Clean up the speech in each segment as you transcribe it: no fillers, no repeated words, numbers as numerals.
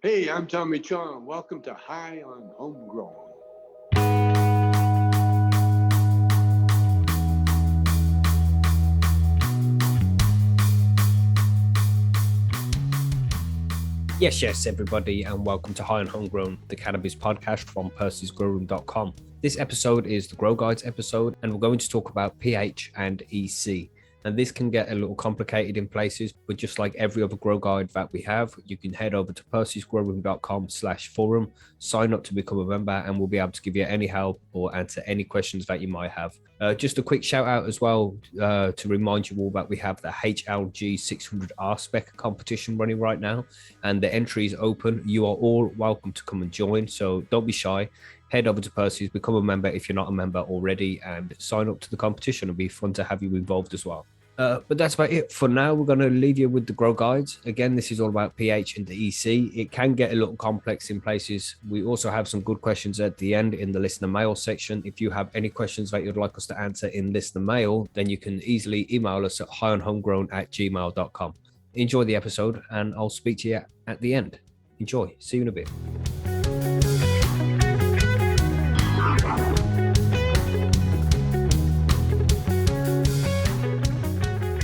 Hey, I'm Tommy Chong. Welcome to High on Homegrown. Yes, everybody, and welcome to High on Homegrown, the cannabis podcast from Percy'sGrowroom.com. This episode is the Grow Guides episode, and we're going to talk about pH and EC. And this can get a little complicated in places, but just like every other grow guide that we have, you can head over to Percy'sGrowroom.com/forum, sign up to become a member, and we'll be able to give you any help or answer any questions that you might have. Just a quick shout out as well to remind you all that we have the HLG 600R spec competition running right now, and the entry is open. You are all welcome to come and join, so don't be shy. Head over to Percy's, become a member if you're not a member already, and sign up to the competition. It'll be fun to have you involved as well. But that's about it for now. We're going to leave you with the grow guides. Again, this is all about pH and the EC. It can get a little complex in places. We also have some good questions at the end in the listener mail section. If you have any questions that you'd like us to answer in listener mail, then you can easily email us at highonhomegrown@gmail.com. Enjoy the episode, and I'll speak to you at the end. Enjoy. See you in a bit.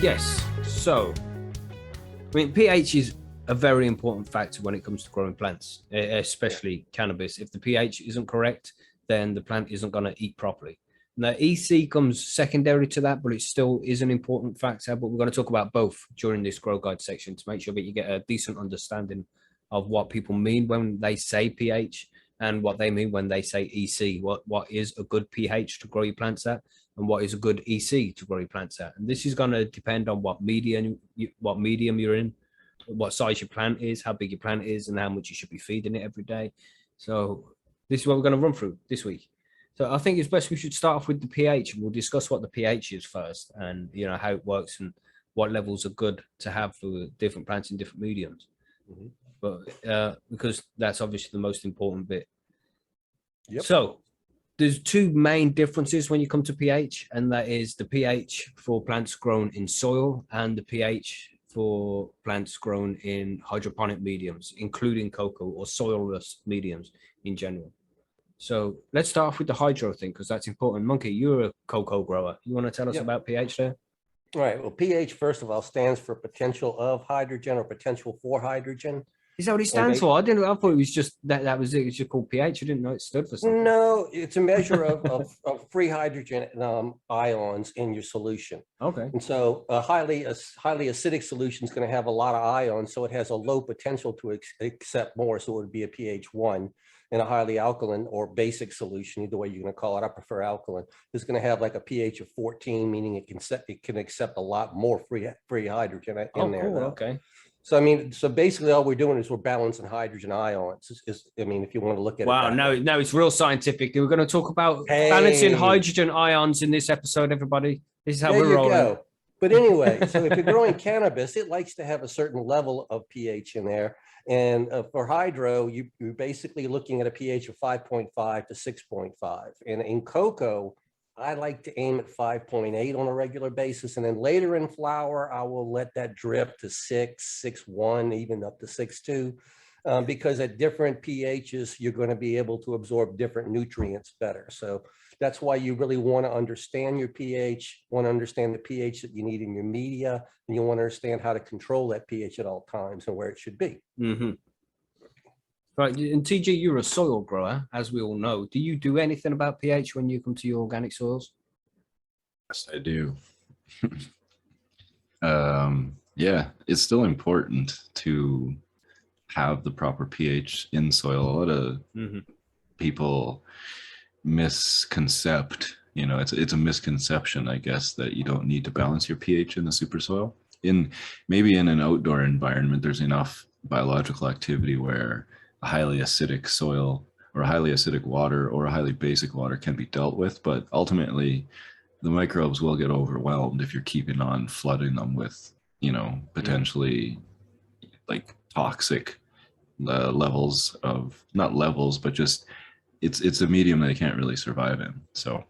Yes, so I mean, pH is a very important factor when it comes to growing plants, especially cannabis. If the pH isn't correct, then the plant isn't going to eat properly. Now, EC comes secondary to that, but it still is an important factor. But we're going to talk about both during this grow guide section to make sure that you get a decent understanding of what people mean when they say pH and what they mean when they say EC. What is a good pH to grow your plants at, and what is a good EC to grow your plants at. And this is going to depend on what medium you're in, what size your plant is, how big your plant is, and how much you should be feeding it every day. So this is what we're going to run through this week. So I think it's best we should start off with the pH, and we'll discuss what the pH is first, and how it works and what levels are good to have for different plants in different mediums. Mm-hmm. But because that's obviously the most important bit. Yep. So there's two main differences when you come to pH, and that is the pH for plants grown in soil and the pH for plants grown in hydroponic mediums, including cocoa or soilless mediums in general. So let's start off with the hydro thing, because that's important. Monkey, you're a cocoa grower. You want to tell us about pH there? Right. Well, pH, first of all, stands for potential of hydrogen or potential for hydrogen. Is that what it stands for? I thought it was just that was it. It's just called pH. I didn't know it stood for something. No, it's a measure of free hydrogen ions in your solution. Okay. And so a highly acidic solution is going to have a lot of ions, so it has a low potential to accept more. So it would be a pH 1. And a highly alkaline or basic solution, either way you're going to call it, I prefer alkaline, is going to have like a pH of 14, meaning it can accept a lot more free hydrogen in there. Cool. Okay. So, I mean, so basically all we're doing is we're balancing hydrogen ions. I mean, if you want to look at it. Wow, no, it's real scientific. We're going to talk about balancing hydrogen ions in this episode, everybody. This is how we're rolling. Go. But anyway, so if you're growing cannabis, it likes to have a certain level of pH in there. And for hydro, you're basically looking at a pH of 5.5 to 6.5. And in cocoa, I like to aim at 5.8 on a regular basis. And then later in flower, I will let that drip to 6, 6.1, even up to 6.2, because at different pHs, you're going to be able to absorb different nutrients better. So that's why you really want to understand your pH, want to understand the pH that you need in your media, and you want to understand how to control that pH at all times and where it should be. Mm-hmm. Right, and TG, you're a soil grower, as we all know. Do you do anything about pH when you come to your organic soils? Yes, I do. Yeah, it's still important to have the proper pH in soil. A lot of people misconcept, it's a misconception, I guess, that you don't need to balance your pH in the super soil. Maybe in an outdoor environment, there's enough biological activity where a highly acidic soil or a highly acidic water or a highly basic water can be dealt with, but ultimately the microbes will get overwhelmed if you're keeping on flooding them with, potentially like toxic levels of, not levels, but just it's a medium that they can't really survive in. So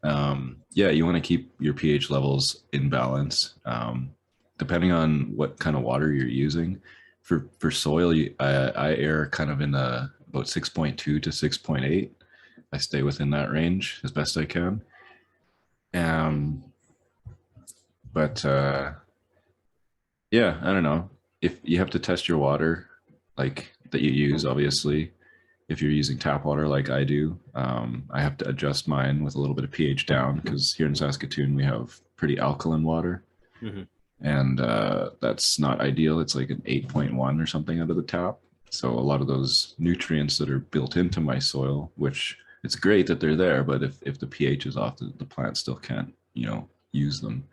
you want to keep your pH levels in balance. Depending on what kind of water you're using, for soil, I err kind of in about 6.2 to 6.8. I stay within that range as best I can. But yeah, I don't know. If you have to test your water, like that you use, obviously, if you're using tap water like I do, I have to adjust mine with a little bit of pH down because here in Saskatoon we have pretty alkaline water, and that's not ideal. It's like an 8.1 or something out of the tap. So a lot of those nutrients that are built into my soil, which it's great that they're there, but if the pH is off, the plant still can't, use them.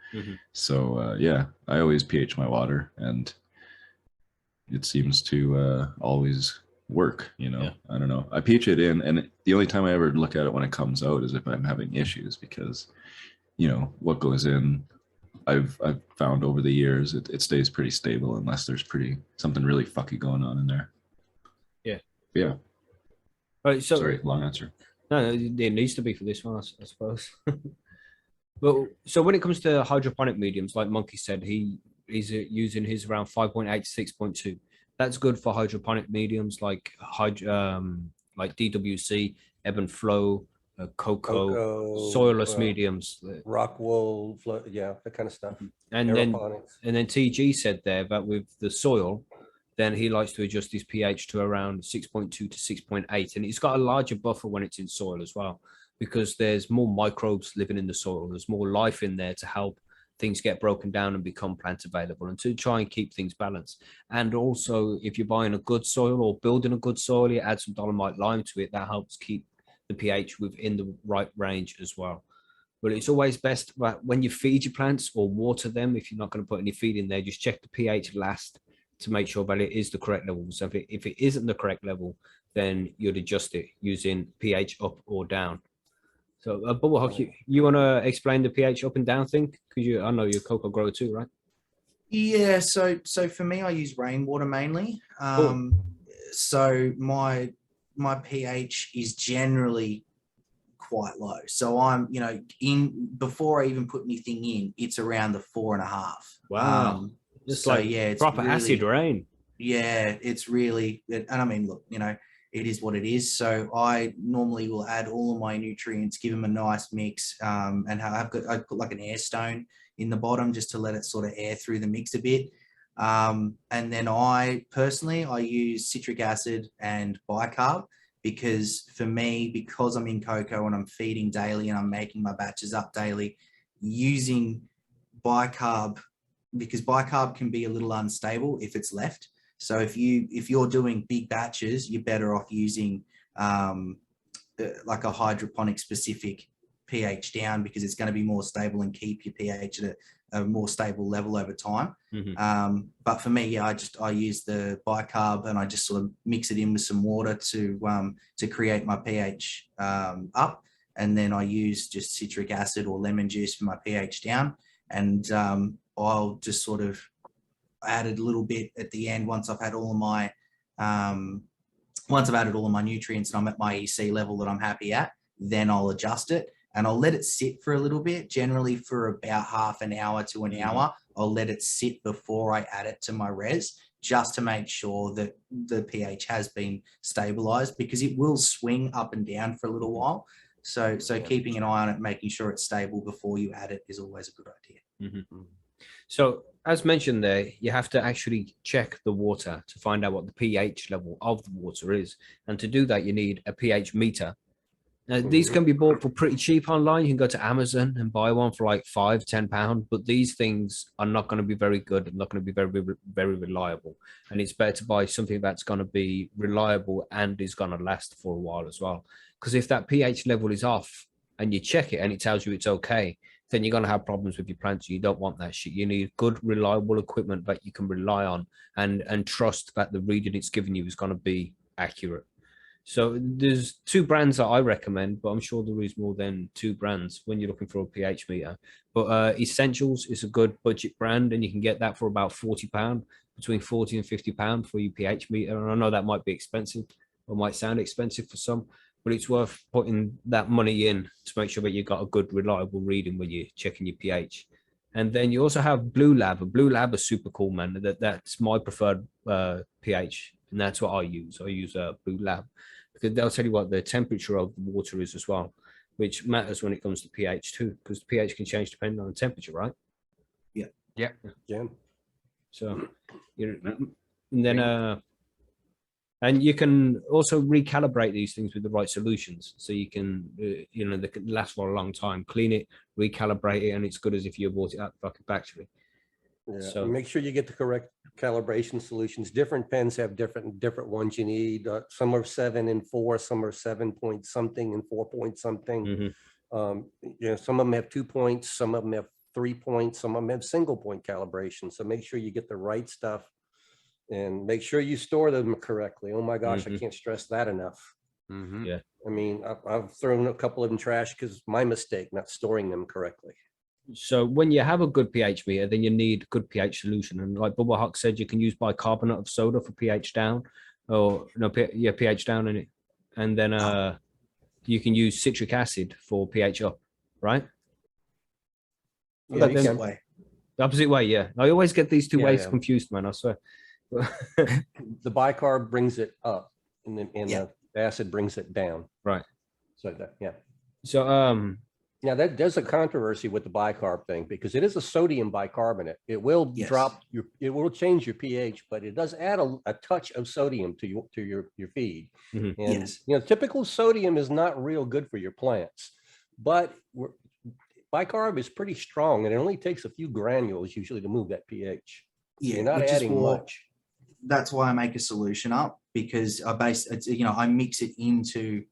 So yeah, I always pH my water, and it seems to always work. Yeah. I don't know. I pH it in, and the only time I ever look at it when it comes out is if I'm having issues, because what goes in, I've found over the years it stays pretty stable unless there's something really fucky going on in there. Yeah. All right, so Sorry, long answer. no, it needs to be for this one, I suppose. But so when it comes to hydroponic mediums, like Monkey said, he's using his around 5.8 to 6.2. That's good for hydroponic mediums like like DWC, ebb and flow, cocoa, soilless mediums, rock wool, yeah, that kind of stuff. and then TG said there that with the soil, then he likes to adjust his pH to around 6.2 to 6.8, and it's got a larger buffer when it's in soil as well, because there's more microbes living in the soil. There's more life in there to help things get broken down and become plant available, and to try and keep things balanced. And also, if you're buying a good soil or building a good soil, you add some dolomite lime to it. That helps keep the pH within the right range as well. But it's always best when you feed your plants or water them, if you're not going to put any feed in there, just check the pH last to make sure that it is the correct level. So if it isn't the correct level, then you'd adjust it using pH up or down. So, Bubble, you want to explain the pH up and down thing? Because I know you're a cocoa grower too, right? Yeah. So for me, I use rainwater mainly. So my pH is generally quite low. So I'm, before I even put anything in, it's around the 4.5. Wow. Just it's proper really, acid rain. Yeah, it's really, and I mean, look, it is what it is. So I normally will add all of my nutrients, give them a nice mix, and I put like an air stone in the bottom just to let it sort of air through the mix a bit. And then I use citric acid and bicarb, because for me, because I'm in cocoa and I'm feeding daily and I'm making my batches up daily, using bicarb, because bicarb can be a little unstable if it's left. So if you're doing big batches, you're better off using like a hydroponic specific pH down, because it's going to be more stable and keep your pH at a more stable level over time. But for me, yeah, I use the bicarb and I just sort of mix it in with some water to create my pH up, and then I use just citric acid or lemon juice for my pH down, and I'll just sort of add a little bit at the end once I've had all of my once I've added all of my nutrients and I'm at my EC level that I'm happy at, then I'll adjust it and I'll let it sit for a little bit, generally for about half an hour to an hour. I'll let it sit before I add it to my res, just to make sure that the pH has been stabilized, because it will swing up and down for a little while. So keeping an eye on it, making sure it's stable before you add it, is always a good idea. So as mentioned there, you have to actually check the water to find out what the pH level of the water is. And to do that, you need a pH meter. Now, these can be bought for pretty cheap online. You can go to Amazon and buy one for like £5-10, but these things are not going to be very good and not going to be very, very reliable. And it's better to buy something that's going to be reliable and is going to last for a while as well. Because if that pH level is off and you check it and it tells you it's okay, then you're going to have problems with your plants. You don't want that shit. You need good, reliable equipment that you can rely on and trust that the reading it's giving you is going to be accurate. So there's two brands that I recommend, but I'm sure there is more than two brands when you're looking for a pH meter. But Essentials is a good budget brand, and you can get that for about £40, between £40 and £50 for your pH meter. And I know that might be expensive, or might sound expensive for some, but it's worth putting that money in to make sure that you got a good, reliable reading when you're checking your pH. And then you also have Blue Lab. Blue Lab is super cool, man. That's my preferred pH, and that's what I use. I use Blue Lab because they'll tell you what the temperature of the water is as well, which matters when it comes to pH too, because the pH can change depending on the temperature, right? Yeah. Yeah. So, and then and you can also recalibrate these things with the right solutions, so you can they can last for a long time. Clean it, recalibrate it, and it's good as if you bought it at the fucking factory. Yeah. So Make sure you get the correct calibration solutions. Different pens have different ones you need. Some are 7 and 4, some are 7 point something and 4 point something. Some of them have 2 points, some of them have 3 points, some of them have single point calibration. So make sure you get the right stuff and make sure you store them correctly. Oh my gosh, I can't stress that enough. Yeah. I mean, I've thrown a couple of them trash because my mistake, not storing them correctly. So when you have a good pH meter, then you need good pH solution. And like Bubba Hawk said, you can use bicarbonate of soda for pH down, or no, pH down in it, and then you can use citric acid for pH up, right? Yeah, you can. Way. The opposite way, yeah. I always get these two ways yeah. confused, man. I swear. The bicarb brings it up, and then Yeah. the acid brings it down. Right. So that So yeah, there's a controversy with the bicarb thing because it is a sodium bicarbonate. It will it will change your pH, but it does add a touch of sodium to your feed. And typical sodium is not real good for your plants, but bicarb is pretty strong, and it only takes a few granules usually to move that pH. Yeah, You're not adding much. That's why I make a solution up, because I mix it into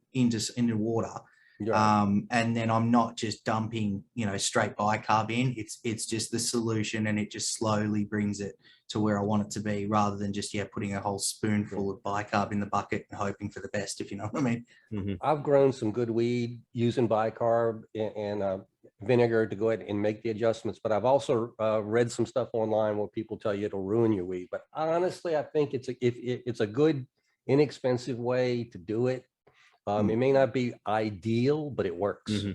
water. And then I'm not just dumping, straight bicarb in. It's just the solution, and it just slowly brings it to where I want it to be, rather than just putting a whole spoonful of bicarb in the bucket and hoping for the best, if you know what I mean. I've grown some good weed using bicarb and vinegar to go ahead and make the adjustments, but I've also read some stuff online where people tell you it'll ruin your weed. But honestly, I think it's a good, inexpensive way to do it. It may not be ideal, but it works.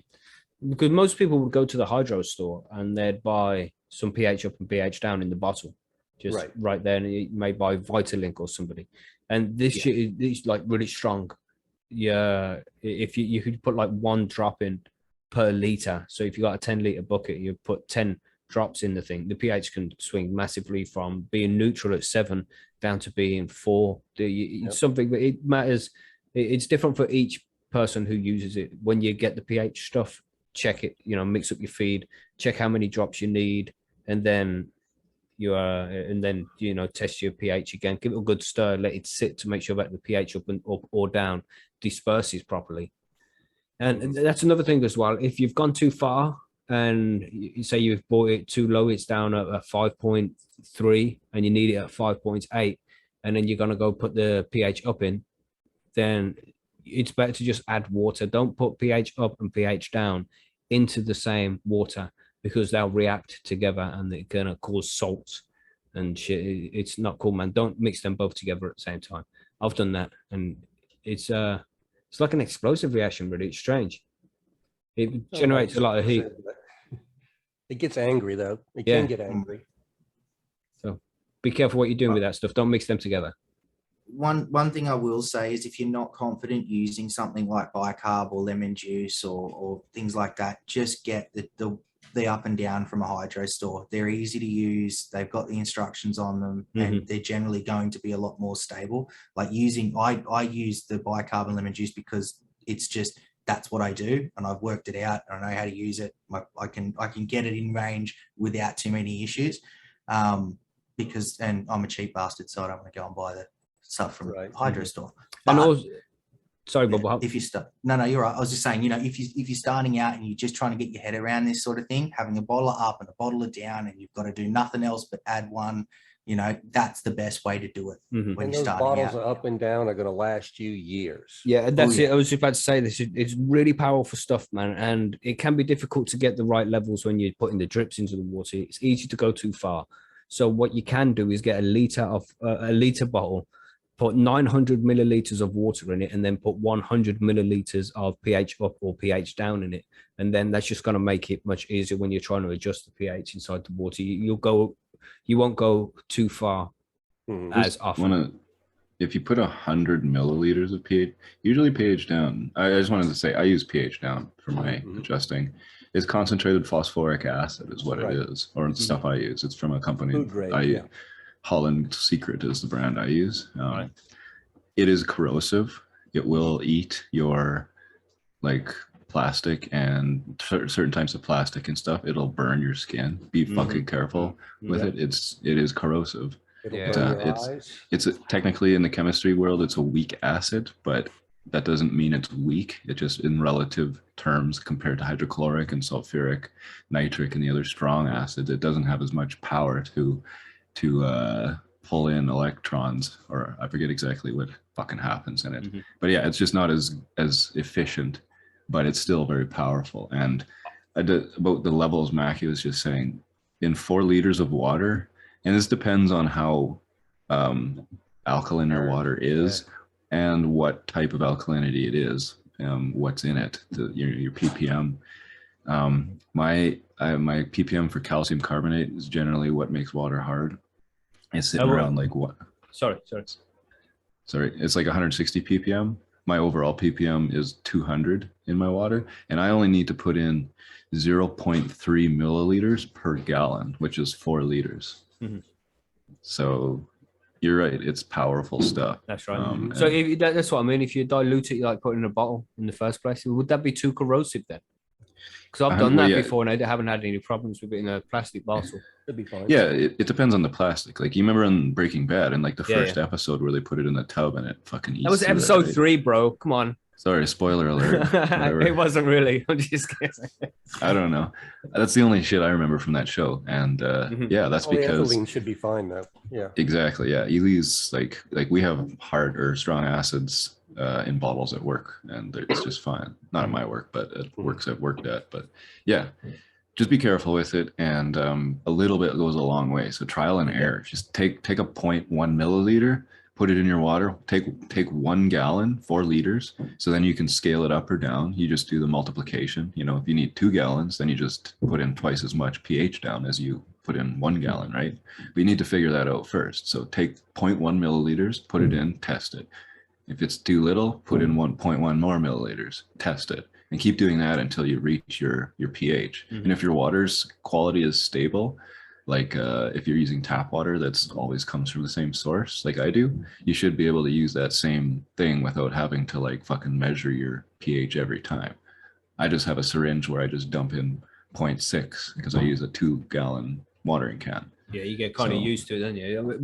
Because most people would go to the hydro store and they'd buy some pH up and pH down in the bottle, just right there. And you may buy Vitalink or somebody. And this shit is like really strong. Yeah, if you could put like 1 drop in per liter. So if you got a 10-liter bucket, you put 10 drops in the thing. The pH can swing massively from being neutral at 7 down to being 4. Something that it matters. It's different for each person who uses it. When you get the pH stuff, check it, mix up your feed, check how many drops you need, and then test your pH again, give it a good stir, let it sit to make sure that the pH up or down disperses properly. And that's another thing as well. If you've gone too far and you say you've bought it too low, it's down at 5.3 and you need it at 5.8, and then you're going to go put the pH up in, then it's better to just add water. Don't put pH up and pH down into the same water, because they'll react together and they're going to cause salts and shit. It's not cool, man. Don't mix them both together at the same time. I've done that, and it's like an explosive reaction, really. It's strange. It generates a lot of heat. It gets angry, though. It can get angry. So be careful what you're doing with that stuff. Don't mix them together. One thing I will say is, if you're not confident using something like bicarb or lemon juice or things like that, just get the up and down from a hydro store. They're easy to use. They've got the instructions on them, and they're generally going to be a lot more stable. Like I use the bicarb and lemon juice because it's just, that's what I do, and I've worked it out and I know how to use it. I can get it in range without too many issues. And I'm a cheap bastard, so I don't want to go and buy the stuff from the hydro store. But, and also, sorry, Bob. If you start, no, you're right. I was just saying, if you're starting out and you're just trying to get your head around this sort of thing, having a bottler up and a bottler down, and you've got to do nothing else but add one, that's the best way to do it. When And you're those starting bottles out. are up and down are going to last you years. Yeah, that's it. I was just about to say this. It's really powerful stuff, man, and it can be difficult to get the right levels when you're putting the drips into the water. It's easy to go too far. So what you can do is get a liter bottle, put 900 milliliters of water in it, and then put 100 milliliters of pH up or pH down in it. And then that's just going to make it much easier when you're trying to adjust the pH inside the water. You won't go too far as often. If you put 100 milliliters of pH, usually pH down. I just wanted to say I use pH down for my adjusting. It's concentrated phosphoric acid is what it is, or the stuff I use. It's from a company. Food grade, Holland Secret is the brand I use. It is corrosive. It will eat your like plastic and certain types of plastic and stuff. It'll burn your skin. Be fucking careful with it. It is corrosive. It's technically in the chemistry world, it's a weak acid, but that doesn't mean it's weak. It just in relative terms compared to hydrochloric and sulfuric, nitric, and the other strong acids, it doesn't have as much power to pull in electrons, or I forget exactly what fucking happens in it. But yeah, it's just not as efficient, but it's still very powerful. And about the levels Mackie was just saying, in 4 liters of water, and this depends on how alkaline our water is and what type of alkalinity it is, what's in it, your ppm. My ppm for calcium carbonate is generally what makes water hard. It's sitting around like what? Sorry. It's like 160 ppm. My overall ppm is 200 in my water, and I only need to put in 0.3 milliliters per gallon, which is 4 liters. So you're right, it's powerful stuff. That's right. So that's what I mean. If you dilute it, like put it in a bottle in the first place, would that be too corrosive then? Because I've done that before, and I haven't had any problems with it in a plastic bottle. It'd be fine. Yeah, it depends on the plastic. Like you remember in Breaking Bad, and like the first episode where they put it in the tub and it fucking eats. That was episode 3, bro. Come on. Sorry, spoiler alert. It wasn't really. I'm just kidding. I don't know. That's the only shit I remember from that show, and that's because ethylene should be fine though. Yeah. Exactly. Yeah, Ely's like we have hard or strong acids in bottles at work, and it's just fine. Not at my work, but at works I've worked at. But yeah, just be careful with it, and a little bit goes a long way. So trial and error. Just take a 0.1 milliliter, put it in your water. Take 1 gallon, 4 liters. So then you can scale it up or down. You just do the multiplication. You know, if you need 2 gallons, then you just put in twice as much pH down as you put in 1 gallon, right? But you need to figure that out first. So take 0.1 milliliters, put it in, test it. If it's too little, put in 1.1 more milliliters, test it, and keep doing that until you reach your pH. And if your water's quality is stable, like if you're using tap water that's always comes from the same source, like I do, you should be able to use that same thing without having to like fucking measure your pH every time. I just have a syringe where I just dump in 0.6 because I use a 2-gallon watering can. Yeah, you get kind of used to it, don't you?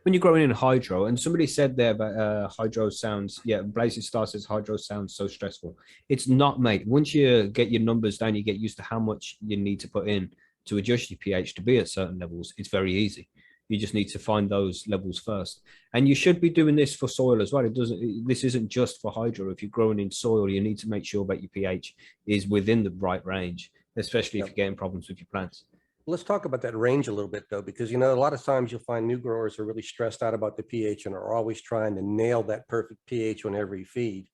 When you're growing in hydro, and somebody said there about hydro sounds, Blazing Star says hydro sounds so stressful. It's not, mate. Once you get your numbers down, you get used to how much you need to put in to adjust your pH to be at certain levels. It's very easy. You just need to find those levels first. And you should be doing this for soil as well. This isn't just for hydro. If you're growing in soil, you need to make sure that your pH is within the right range, especially if you're getting problems with your plants. Let's talk about that range a little bit though, because, you know, a lot of times you'll find new growers are really stressed out about the pH and are always trying to nail that perfect pH on every feed.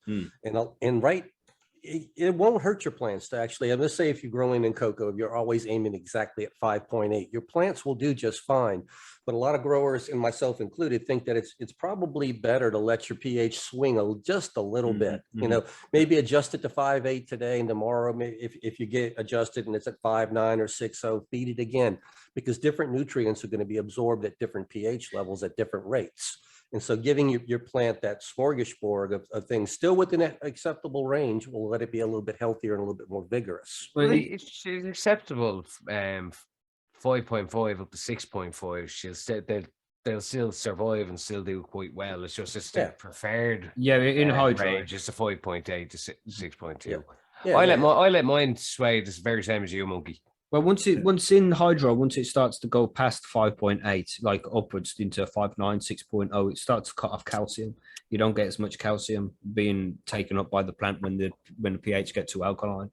It won't hurt your plants to actually, and let's say if you're growing in cocoa, you're always aiming exactly at 5.8, your plants will do just fine. But a lot of growers, and myself included, think that it's probably better to let your pH swing just a little bit. You know, maybe adjust it to 5.8 today, and tomorrow, if you get adjusted and it's at 5.9 or 6.0, feed it again, because different nutrients are going to be absorbed at different pH levels at different rates. And so giving your plant that smorgasbord of things still within an acceptable range will let it be a little bit healthier and a little bit more vigorous. Well, it's acceptable 5.5 up to 6.5. They'll still survive and still do quite well. It's just their preferred in hydro range. It's a 5.8 to 6.2. Yeah, I let mine sway the very same as you, Monkey. Well, once in hydro, once it starts to go past 5.8, like upwards into 5.9, 6.0, it starts to cut off calcium. You don't get as much calcium being taken up by the plant when the pH gets too alkaline.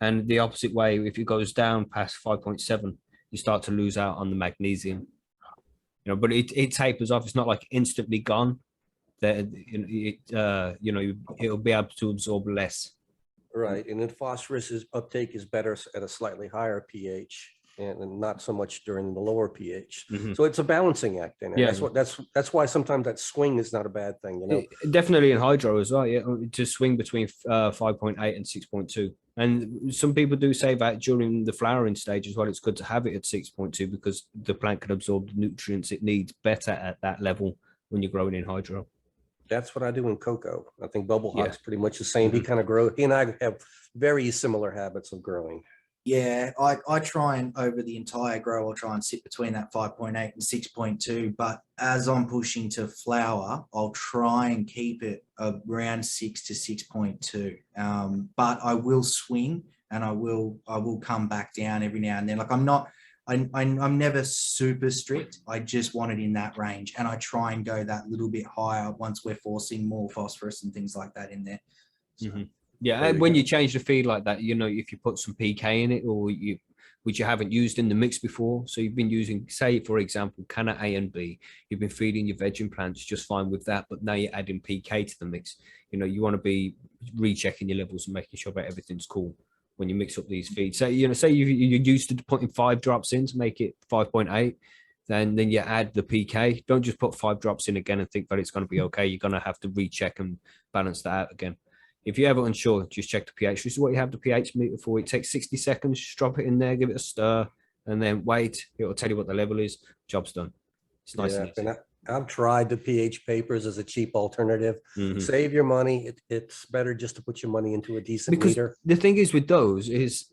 And the opposite way, if it goes down past 5.7, you start to lose out on the magnesium. You know, but it tapers off. It's not like instantly gone, that it'll be able to absorb less. Right, and then phosphorus uptake is better at a slightly higher pH and not so much during the lower pH. Mhm. So it's a balancing act in it. Yeah. That's why sometimes that swing is not a bad thing, you know. Definitely in hydro as well, yeah, to swing between 5.8 and 6.2. And some people do say that during the flowering stage as well, it's good to have it at 6.2 because the plant can absorb the nutrients it needs better at that level when you're growing in hydro. That's what I do in cocoa. I think Bubble Yeah. Hot's pretty much the same. He kind of he and I have very similar habits of growing. Yeah, I try and over the entire grow, I'll try and sit between that 5.8 and 6.2. But as I'm pushing to flower, I'll try and keep it around 6 to 6.2. But I will swing and I will come back down every now and then. Like I'm never super strict. I just want it in that range. And I try and go that little bit higher once we're forcing more phosphorus and things like that in there. So. Mm-hmm. Yeah, and when you change the feed like that, if you put some PK in it or which you haven't used in the mix before. So you've been using, say, for example, canna A and B. You've been feeding your vegging plants just fine with that, but now you're adding PK to the mix. You want to be rechecking your levels and making sure that everything's cool when you mix up these feeds. So, say you're used to putting 5 drops in to make it 5.8, then you add the PK. Don't just put 5 drops in again and think that it's going to be okay. You're going to have to recheck and balance that out again. If you're ever unsure, just check the pH. This is what you have the pH meter for. It takes 60 seconds. Just drop it in there, give it a stir, and then wait. It'll tell you what the level is. Job's done. It's nice and easy. I've tried the pH papers as a cheap alternative. Mm-hmm. Save your money. It's better just to put your money into a decent meter. The thing is with those is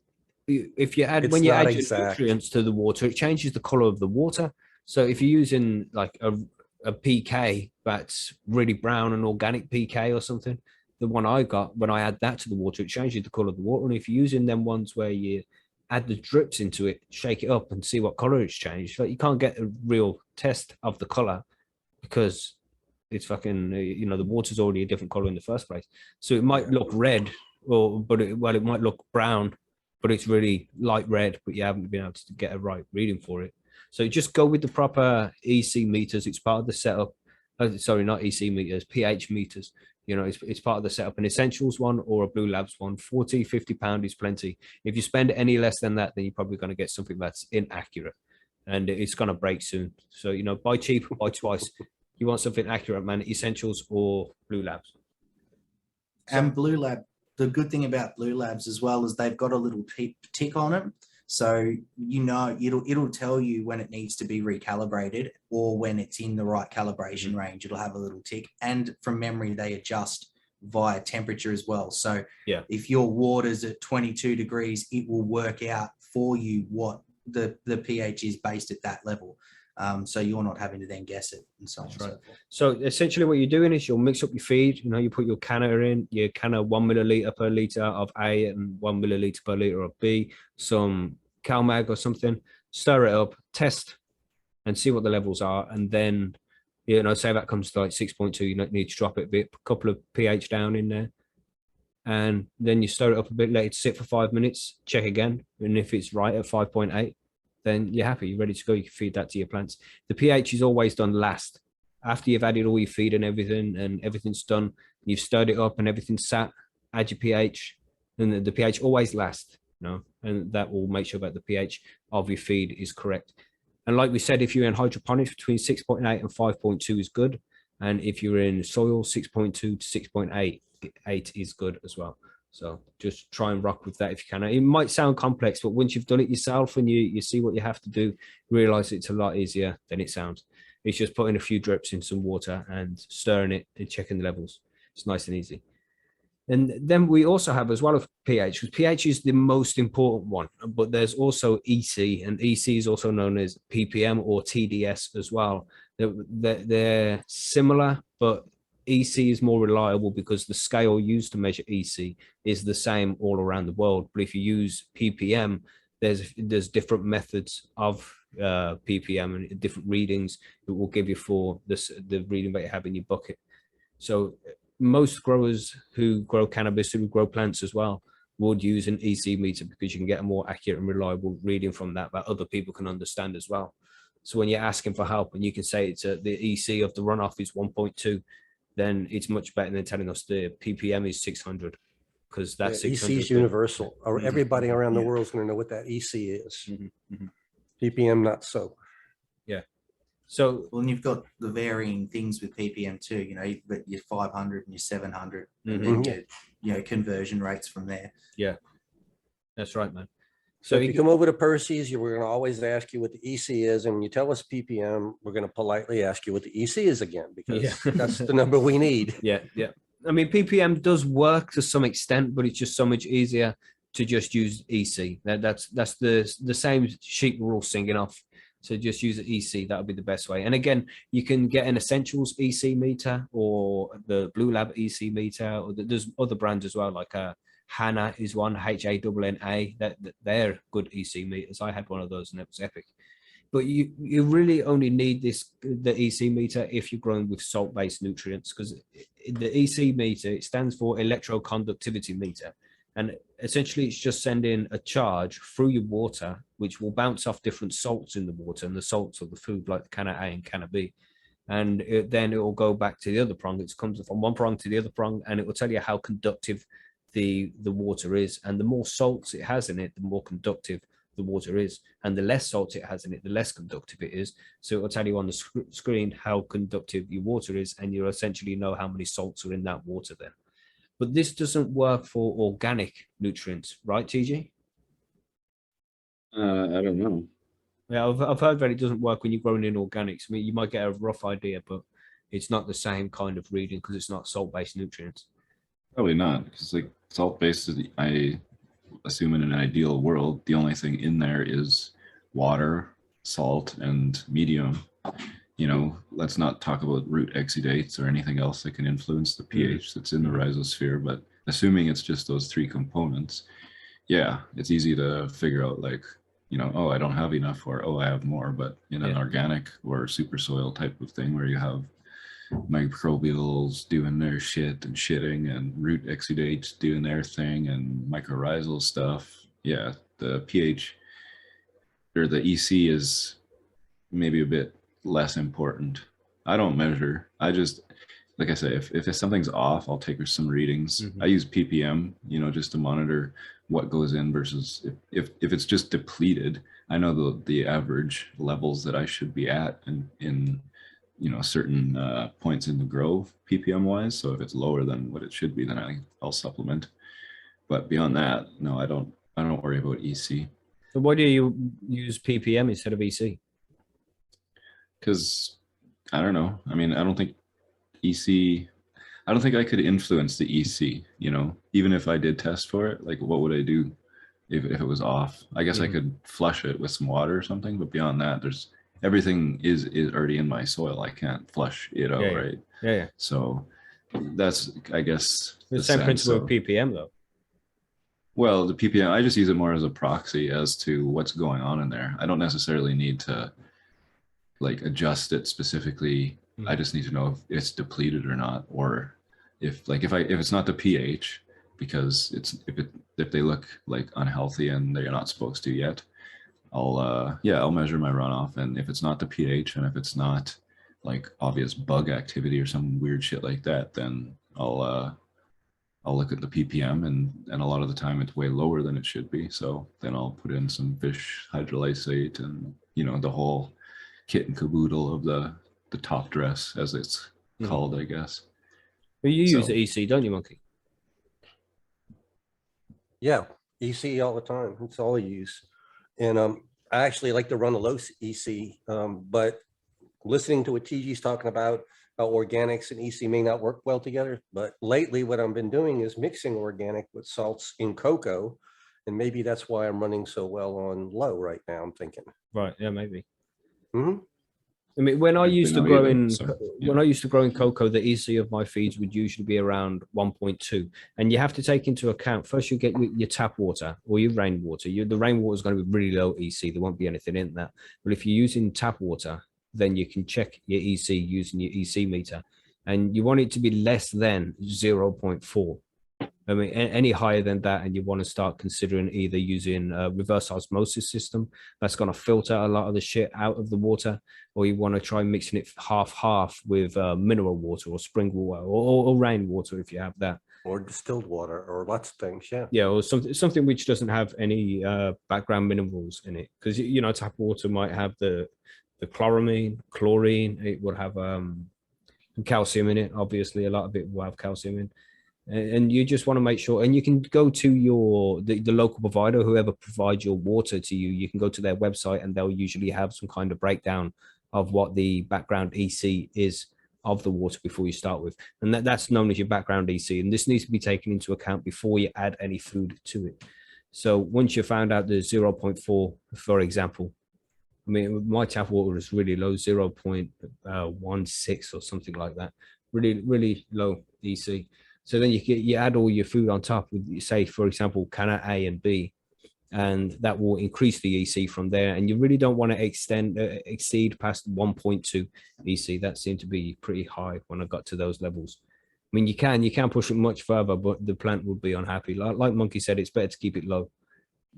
if you add your nutrients to the water, it changes the color of the water. So if you're using like a PK that's really brown, an organic PK or something, the one I got, when I add that to the water, it changes the color of the water. And if you're using them ones where you add the drips into it, shake it up and see what color it's changed, like you can't get a real test of the color because it's fucking, the water's already a different color in the first place. So it might look red, it might look brown, but it's really light red, but you haven't been able to get a right reading for it. So just go with the proper EC meters. It's part of the setup. Sorry, not EC meters, pH meters. It's part of the setup. An essentials one or a Blue Labs one, 40, 50 pound is plenty. If you spend any less than that, then you're probably going to get something that's inaccurate and it's going to break soon. So, buy cheap, buy twice. You want something accurate, man, essentials or Blue Labs. And Blue Lab, the good thing about Blue Labs as well is they've got a little tick on it. So, it'll tell you when it needs to be recalibrated or when it's in the right calibration range. It'll have a little tick. And from memory, they adjust via temperature as well. So if your water's at 22 degrees, it will work out for you what the pH is based at that level. So you're not having to then guess it and so on. That's right. So essentially what you're doing is you'll mix up your feed. You put your canna in, your canna 1 milliliter per liter of A and 1 milliliter per liter of B, some CalMag or something, stir it up, test and see what the levels are. And then, say that comes to like 6.2, you need to drop it a bit, a couple of pH down in there. And then you stir it up a bit, let it sit for 5 minutes, check again. And if it's right at 5.8, then you're happy, you're ready to go. You can feed that to your plants. The pH is always done last. After you've added all your feed and everything's done, you've stirred it up and everything's sat, add your pH, and the pH always lasts, and that will make sure that the pH of your feed is correct. And like we said, if you're in hydroponics, between 6.8 and 5.2 is good. And if you're in soil, 6.2 to 6.8 is good as well. So just try and rock with that if you can. It might sound complex, but once you've done it yourself and you see what you have to do, realize it's a lot easier than it sounds. It's just putting a few drips in some water and stirring it and checking the levels. It's nice and easy. And then we also have as well of pH, because pH is the most important one, but there's also EC, and EC is also known as ppm or TDS as well. They're similar, but EC is more reliable because the scale used to measure EC is the same all around the world. But if you use ppm, there's different methods of ppm and different readings it will give you for the reading that you have in your bucket. So most growers who grow cannabis, who grow plants as well, would use an EC meter because you can get a more accurate and reliable reading from that other people can understand as well. So when you're asking for help and you can say it's the EC of the runoff is 1.2, then it's much better than telling us the ppm is 600, because that's EC 600. is universal. Or Mhm. everybody around the Yeah. world is going to know what that EC is. Mhm. Mhm. ppm, not so. So Well, and you've got the varying things with ppm too. You know, you've got your 500 and your 700, and then your conversion rates from there. that's right, man. So if you come over to Percy's, we're going to always ask you what the EC is. And when you tell us ppm, we're going to politely ask you what the EC is again, because that's the number we need. Yeah. I mean, ppm does work to some extent, but it's just so much easier to just use EC. That's the same sheet we're all singing off. So just use the EC. That would be the best way. And again, you can get an Essentials EC meter or the Blue Lab EC meter, or there's other brands as well, like Hanna is one, HANNA. That they're good EC meters. I had one of those and it was epic. But you really only need the EC meter if you're growing with salt-based nutrients, because the EC meter, it stands for electro conductivity meter. And essentially it's just sending a charge through your water, which will bounce off different salts in the water, and the salts of the food like Canna A and Canna B. And then it will go back to the other prong. It comes from one prong to the other prong, and it will tell you how conductive the water is. And the more salts it has in it, the more conductive the water is, and the less salt it has in it, the less conductive it is. So it will tell you on the screen how conductive your water is, and you'll essentially know how many salts are in that water then. But this doesn't work for organic nutrients, right, TG? I don't know. Yeah, I've heard that it doesn't work when you're growing in organics. I mean, you might get a rough idea, but it's not the same kind of reading because it's not salt-based nutrients. Probably not, because like salt-based, I assume in an ideal world, the only thing in there is water, salt, and medium. You know, let's not talk about root exudates or anything else that can influence the pH that's in the rhizosphere, but assuming it's just those three components, yeah, it's easy to figure out, like, you know, oh, I don't have enough, or oh, I have more. But in an organic or super soil type of thing where you have microbials doing their shit and shitting, and root exudates doing their thing, and mycorrhizal stuff, yeah, the pH or the EC is maybe a bit less important. I don't measure. I just, like I say, if something's off, I'll take some readings. I use ppm, you know, just to monitor what goes in versus if it's just depleted. I know the average levels that I should be at in you know, certain points in the grow ppm wise. So if it's lower than what it should be, then I'll supplement. But beyond that, no, I don't worry about EC. So why do you use ppm instead of EC? Because I don't know. I mean, I don't think I could influence the EC, you know, even if I did test for it. Like, what would I do if it was off? I guess I could flush it with some water or something, but beyond that, everything is already in my soil. I can't flush it out, right? Yeah. So that's, I guess, the same principle of ppm though. Well, the ppm, I just use it more as a proxy as to what's going on in there. I don't necessarily need to like adjust it specifically. I just need to know if it's depleted or not, or if it's not the pH, because if they look like unhealthy and they're not supposed to yet, I'll measure my runoff. And if it's not the pH, and if it's not like obvious bug activity or some weird shit like that, then I'll look at the ppm, and a lot of the time it's way lower than it should be. So then I'll put in some fish hydrolysate and, you know, the whole kit and caboodle of the top dress, as it's called, I guess. But you use EC, don't you, Monkey? Yeah, EC all the time. It's all I use. And I actually like to run a low EC, but listening to what TG's talking about, how organics and EC may not work well together. But lately what I've been doing is mixing organic with salts in cocoa. And maybe that's why I'm running so well on low right now, I'm thinking. Right, yeah, maybe. Mm-hmm. I mean, when I used to grow in cocoa, the EC of my feeds would usually be around 1.2, and you have to take into account first you get your tap water or your rainwater. The rainwater is going to be really low EC. There won't be anything in that. But if you're using tap water, then you can check your EC using your EC meter, and you want it to be less than 0.4. I mean, any higher than that, and you want to start considering either using a reverse osmosis system that's going to filter a lot of the shit out of the water, or you want to try mixing it half with mineral water or spring water or rainwater if you have that. Or distilled water, or lots of things. Yeah. Yeah, or something which doesn't have any background minerals in it, because tap water might have the chloramine, chlorine. It would have calcium in it. Obviously, a lot of it will have calcium in. And you just want to make sure, and you can go to the local provider, whoever provides your water to you. You can go to their website, and they'll usually have some kind of breakdown of what the background EC is of the water before you start with, and that's known as your background EC. And this needs to be taken into account before you add any food to it. So once you found out the 0.4, for example, I mean, my tap water is really low, 0.16 or something like that, really low EC. So then you add all your food on top with, say, for example, can A and B, and that will increase the EC from there. And you really don't want to exceed past 1.2 EC. That seemed to be pretty high when I got to those levels. I mean, you can push it much further, but the plant would be unhappy. Like Monkey said, it's better to keep it low.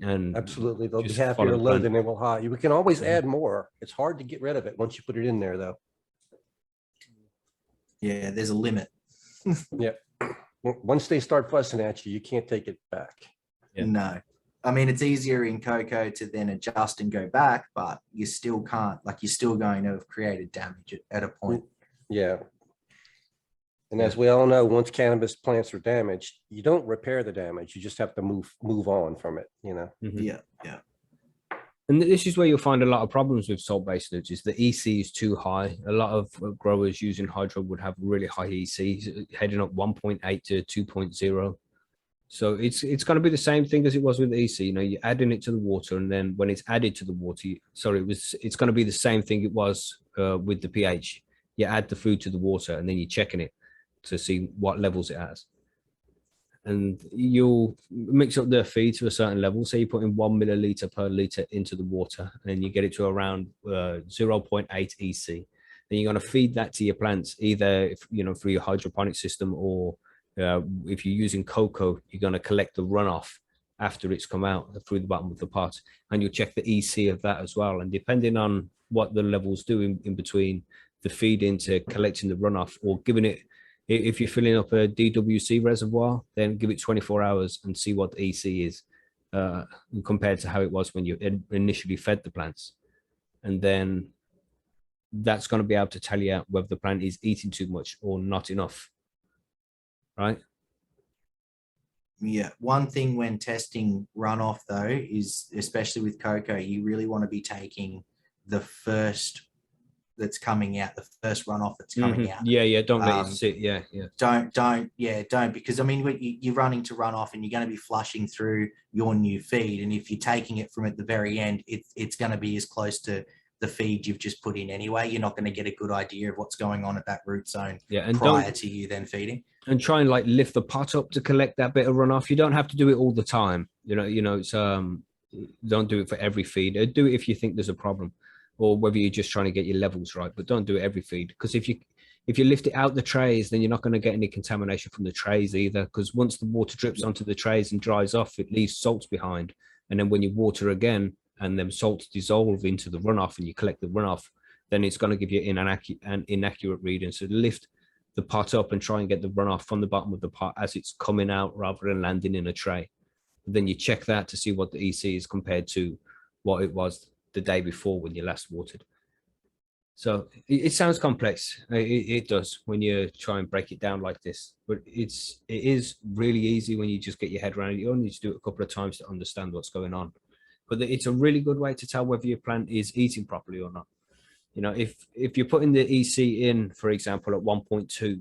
And Absolutely, they'll be just happier follow the low plan. than they will high. We can always add more. It's hard to get rid of it once you put it in there, though. Yeah, there's a limit. Once they start fussing at you, you can't take it back. Yeah. No. I mean, it's easier in cocoa to then adjust and go back, but you still can't, like, you're still going to have created damage at a point. Yeah. And as we all know, once cannabis plants are damaged, you don't repair the damage. You just have to move on from it, Mhm. Yeah. And this is where you'll find a lot of problems with salt-based nudges. Is the EC is too high. A lot of growers using hydro would have really high EC, heading up 1.8 to 2.0. So it's going to be the same thing as it was with the EC. You're adding it to the water, and then when it's added to the water, it's going to be the same thing it was with the pH. You add the food to the water, and then you're checking it to see what levels it has. And you'll mix up the feed to a certain level. So you put in 1 milliliter per liter into the water, and you get it to around 0.8 EC. Then you're going to feed that to your plants, either through your hydroponic system, or if you're using cocoa, you're going to collect the runoff after it's come out through the bottom of the pot, and you'll check the EC of that as well. And depending on what the levels do in between the feed into collecting the runoff, or giving it, if you're filling up a DWC reservoir, then give it 24 hours and see what the EC is compared to how it was when you initially fed the plants. And then that's going to be able to tell you whether the plant is eating too much or not enough, right? Yeah. One thing when testing runoff, though, is, especially with cocoa, you really want to be taking the first that's coming out, the first runoff that's coming out. Yeah. Don't let it sit. Yeah. Don't, because I mean, when you're running to run off and you're going to be flushing through your new feed, and if you're taking it from at the very end, it's going to be as close to the feed you've just put in anyway. You're not going to get a good idea of what's going on at that root zone prior to you then feeding. And try and lift the pot up to collect that bit of runoff. You don't have to do it all the time. It's don't do it for every feed. Do it if you think there's a problem, or whether you're just trying to get your levels right, but don't do it every feed. Because if you lift it out the trays, then you're not going to get any contamination from the trays either. Because once the water drips onto the trays and dries off, it leaves salts behind. And then when you water again and them salts dissolve into the runoff and you collect the runoff, then it's going to give you an inaccurate reading. So lift the pot up and try and get the runoff from the bottom of the pot as it's coming out rather than landing in a tray. Then you check that to see what the EC is compared to what it was the day before when you last watered. So it sounds complex. It does when you try and break it down like this, but it is really easy when you just get your head around it. You only need to do it a couple of times to understand what's going on. But it's a really good way to tell whether your plant is eating properly or not. If you're putting the EC in, for example, at 1.2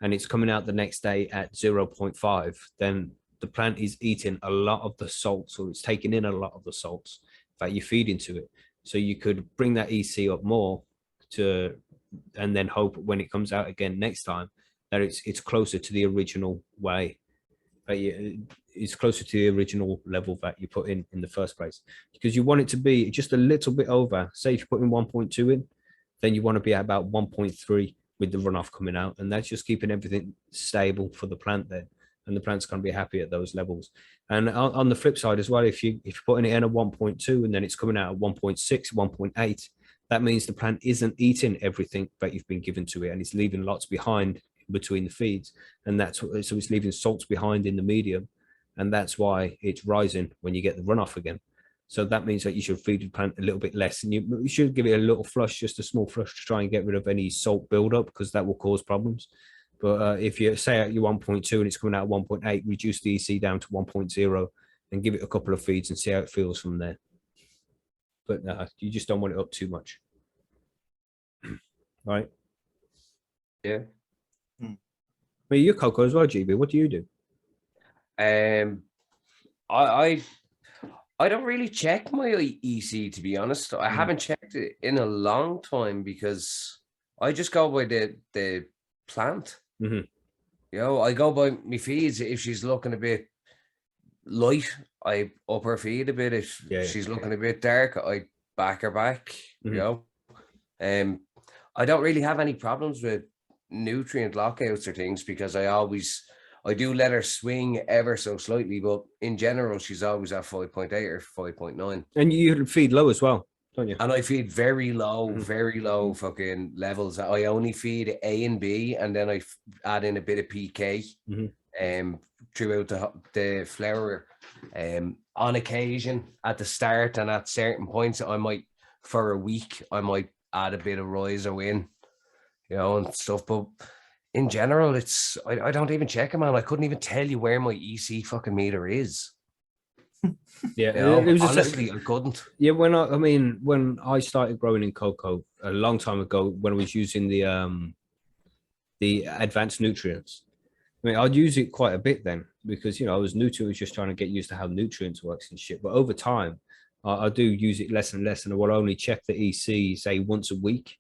and it's coming out the next day at 0.5, then the plant is eating a lot of the salts, or it's taking in a lot of the salts that you feed into it. So you could bring that EC up more and then hope when it comes out again next time that it's closer to the original way. It's closer to the original level that you put in the first place, because you want it to be just a little bit over. Say if you put in 1.2 in, then you want to be at about 1.3 with the runoff coming out, and that's just keeping everything stable for the plant there. and the plant's going to be happy at those levels. And on the flip side as well, if you're putting it in at 1.2 and then it's coming out at 1.6, 1.8, that means the plant isn't eating everything that you've been given to it, and it's leaving lots behind between the feeds, and so it's leaving salts behind in the medium, and that's why it's rising when you get the runoff again. So that means that you should feed the plant a little bit less, and you should give it a little flush, just a small flush, to try and get rid of any salt buildup, because that will cause problems. But if you say at your 1.2 and it's coming out at 1.8, reduce the EC down to 1.0 and give it a couple of feeds and see how it feels from there. But you just don't want it up too much. Right? Yeah. But you're cocoa as well, GB. What do you do? I don't really check my EC, to be honest. I haven't checked it in a long time because I just go by the plant. You know, I go by my feeds. If she's looking a bit light, I up her feed a bit. If she's looking a bit dark, I back her back. You know, I don't really have any problems with nutrient lockouts or things, because I do let her swing ever so slightly, but in general, she's always at 5.8 or 5.9. And you feed low as well, don't you? And I feed very low fucking levels. I only feed A and B, and then I add in a bit of PK throughout the flower. On occasion, at the start and at certain points, for a week, I might add a bit of Rizo, you know, and stuff. But in general, I don't even check it, man. I couldn't even tell you where my EC fucking meter is. Yeah, you know, it was honestly, I couldn't. Yeah, when I started growing in cocoa a long time ago, when I was using the advanced nutrients, I mean, I'd use it quite a bit then, because, you know, I was new to it, was just trying to get used to how nutrients works and shit. But over time, I do use it less and less, and I will only check the EC, say, once a week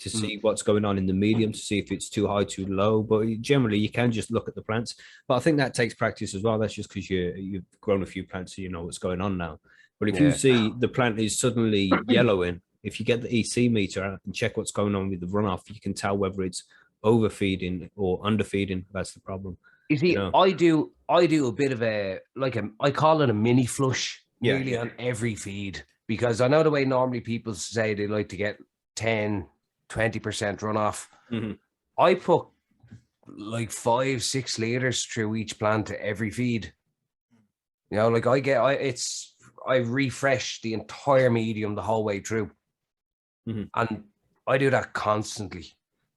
to see what's going on in the medium, to see if it's too high, too low. But generally, you can just look at the plants. But I think that takes practice as well. That's just because you've grown a few plants, so you know what's going on now. But if you see the plant is suddenly yellowing, if you get the EC meter out and check what's going on with the runoff, you can tell whether it's overfeeding or underfeeding. That's the problem. You see, I do a bit of I call it a mini flush, really, on every feed, because I know the way normally people say they like to get 10-20% runoff. I put like 5-6 liters through each plant to every feed. You know, like I refresh the entire medium the whole way through, and I do that constantly.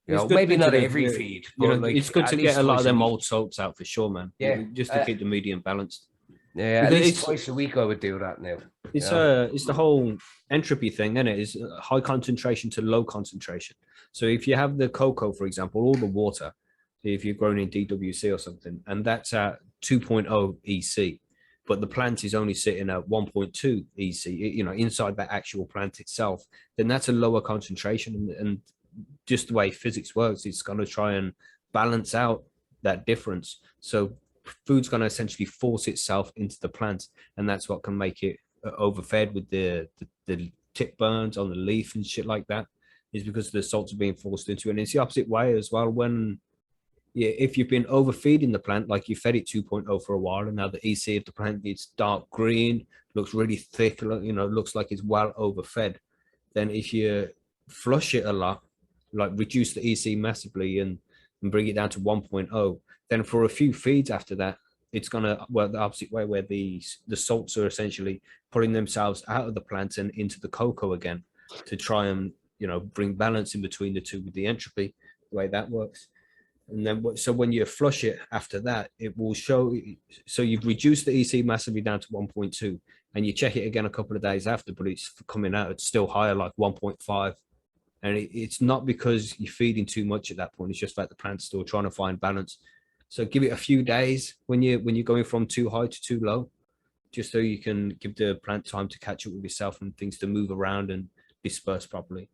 You know, maybe not every feed, but, you know, it's good to get a lot of them old salts out for sure, man. Yeah, just to keep the medium balanced. Yeah, at least twice a week I would do that now. It's the whole entropy thing, isn't it? Is high concentration to low concentration. So if you have the cocoa, for example, all the water, if you're growing in DWC or something, and that's at 2.0 EC, but the plant is only sitting at 1.2 EC, you know, inside that actual plant itself, then that's a lower concentration. And just the way physics works, it's going to try and balance out that difference. So food's going to essentially force itself into the plant, and that's what can make it overfed with the tip burns on the leaf and shit like that, is because the salts are being forced into it. And it's the opposite way as well. When if you've been overfeeding the plant, like you fed it 2.0 for a while, and now the EC of the plant is dark green, looks really thick, you know, looks like it's well overfed, then if you flush it a lot, like reduce the EC massively and bring it down to 1.0, then for a few feeds after that, it's going to work the opposite way, where the salts are essentially pulling themselves out of the plant and into the cocoa again to try and, you know, bring balance in between the two with the entropy, the way that works. And then, so when you flush it after that, it will show, so you've reduced the EC massively down to 1.2, and you check it again a couple of days after, but it's coming out, it's still higher, like 1.5. And it's not because you're feeding too much at that point. It's just that the plant's still trying to find balance. So give it a few days when you're going from too high to too low, just so you can give the plant time to catch up with itself and things to move around and disperse properly.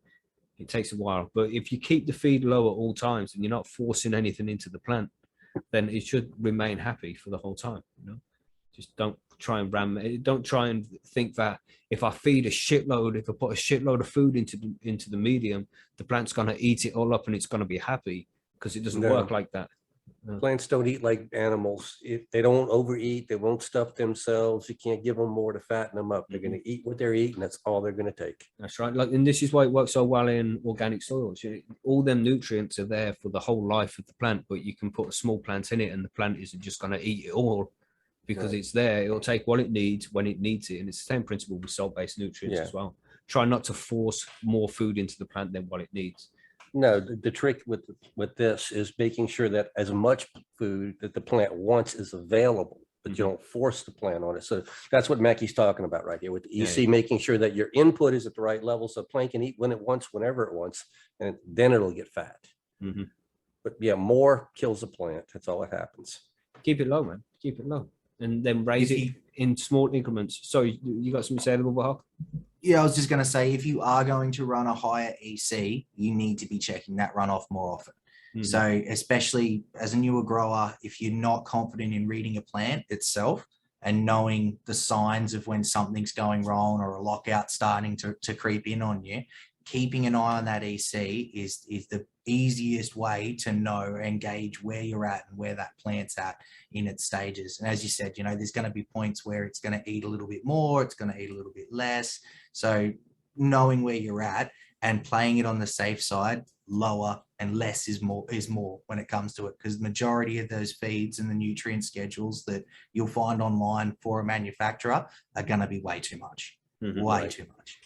It takes a while, but if you keep the feed low at all times and you're not forcing anything into the plant, then it should remain happy for the whole time. You know, just don't try and ram it. Don't try and think that if I feed a shitload, if I put a shitload of food into the medium, the plant's going to eat it all up and it's going to be happy, because it doesn't work like that. Plants don't eat like animals. If they don't overeat, they won't stuff themselves. You can't give them more to fatten them up. They're going to eat what they're eating. That's all they're going to take. That's right. Like, and this is why it works so well in organic soils. All them nutrients are there for the whole life of the plant, but you can put a small plant in it, and the plant isn't just going to eat it all because it's there. It'll take what it needs when it needs it, and it's the same principle with salt-based nutrients as well. Try not to force more food into the plant than what it needs. No, the trick with this is making sure that as much food that the plant wants is available, but you don't force the plant on it. So that's what Mackie's talking about right here with the EC, making sure that your input is at the right level so the plant can eat when it wants, whenever it wants, and then it'll get fat. But yeah, more kills the plant. That's all that happens. Keep it low, man. Keep it low. And then raise it in small increments. So you got something to say about Hawk? Yeah, I was just going to say, if you are going to run a higher EC, you need to be checking that runoff more often. So especially as a newer grower, if you're not confident in reading a plant itself and knowing the signs of when something's going wrong or a lockout starting to creep in on you, keeping an eye on that EC is the easiest way to know and gauge where you're at and where that plant's at in its stages. And as you said, there's going to be points where it's going to eat a little bit more, it's going to eat a little bit less. So knowing where you're at and playing it on the safe side, lower and less is more when it comes to it, because the majority of those feeds and the nutrient schedules that you'll find online for a manufacturer are going to be way too much, way too much.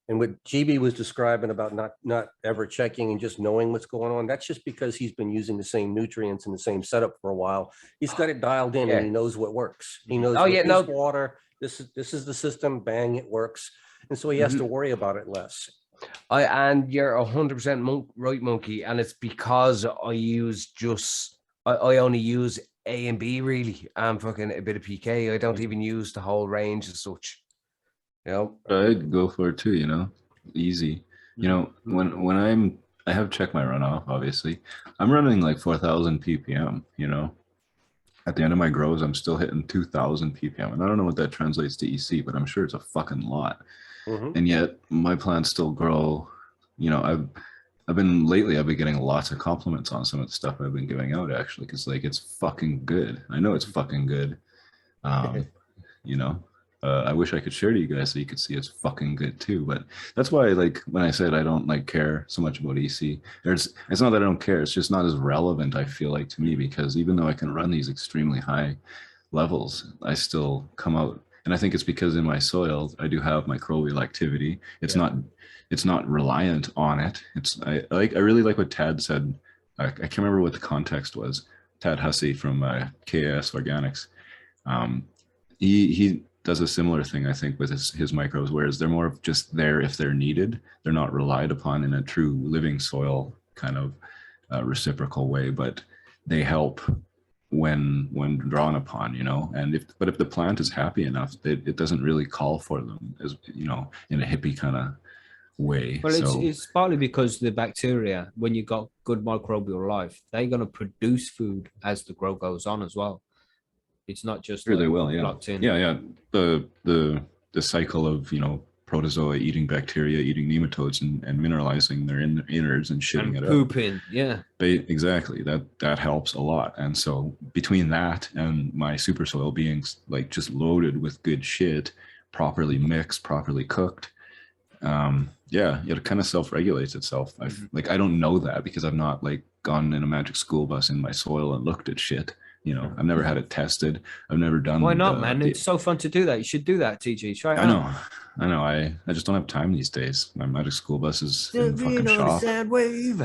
And what GB was describing about not ever checking and just knowing what's going on, that's just because he's been using the same nutrients and the same setup for a while. He's got it dialed in and he knows what works. He knows water, this is the system, bang, it works. And so he has to worry about it less. And you're 100% right, Monkey. And it's because I only use A and B really, and fucking a bit of PK. I don't even use the whole range as such. I'd go for it too, easy. When I have checked my runoff, obviously, I'm running like 4,000 ppm, At the end of my grows, I'm still hitting 2,000 ppm. And I don't know what that translates to EC, but I'm sure it's a fucking lot. And yet my plants still grow. I've been getting lots of compliments on some of the stuff I've been giving out, actually, because it's fucking good. I know it's fucking good. I wish I could share to you guys so you could see it's fucking good too. But that's why, when I said I don't care so much about EC, it's not that I don't care. It's just not as relevant, I feel like, to me, because even though I can run these extremely high levels, I still come out. And I think it's because in my soil, I do have microbial activity. It's not reliant on it. I really like what Tad said. I can't remember what the context was. Tad Hussey from KAS Organics. He does a similar thing, I think, with his microbes, whereas they're more of just there if they're needed. They're not relied upon in a true living soil kind of reciprocal way, but they help when drawn upon, and if the plant is happy enough, it doesn't really call for them, as in a hippie kind of way. Well, it's partly because the bacteria, when you got good microbial life, they're going to produce food as the grow goes on as well. It's not just they will, locked in. The cycle of protozoa eating bacteria, eating nematodes, and mineralizing their innards and shitting it pooping, up. Exactly. That helps a lot. And so between that and my super soil being just loaded with good shit, properly mixed, properly cooked, it kind of self-regulates itself. I don't know that because I've not gone in a magic school bus in my soil and looked at shit. I've never had it tested. I've never done. Why not, man? It's so fun to do that. You should do that, TG. Try it out. I know. I just don't have time these days. My magic school bus is in the fucking shop. Sad wave.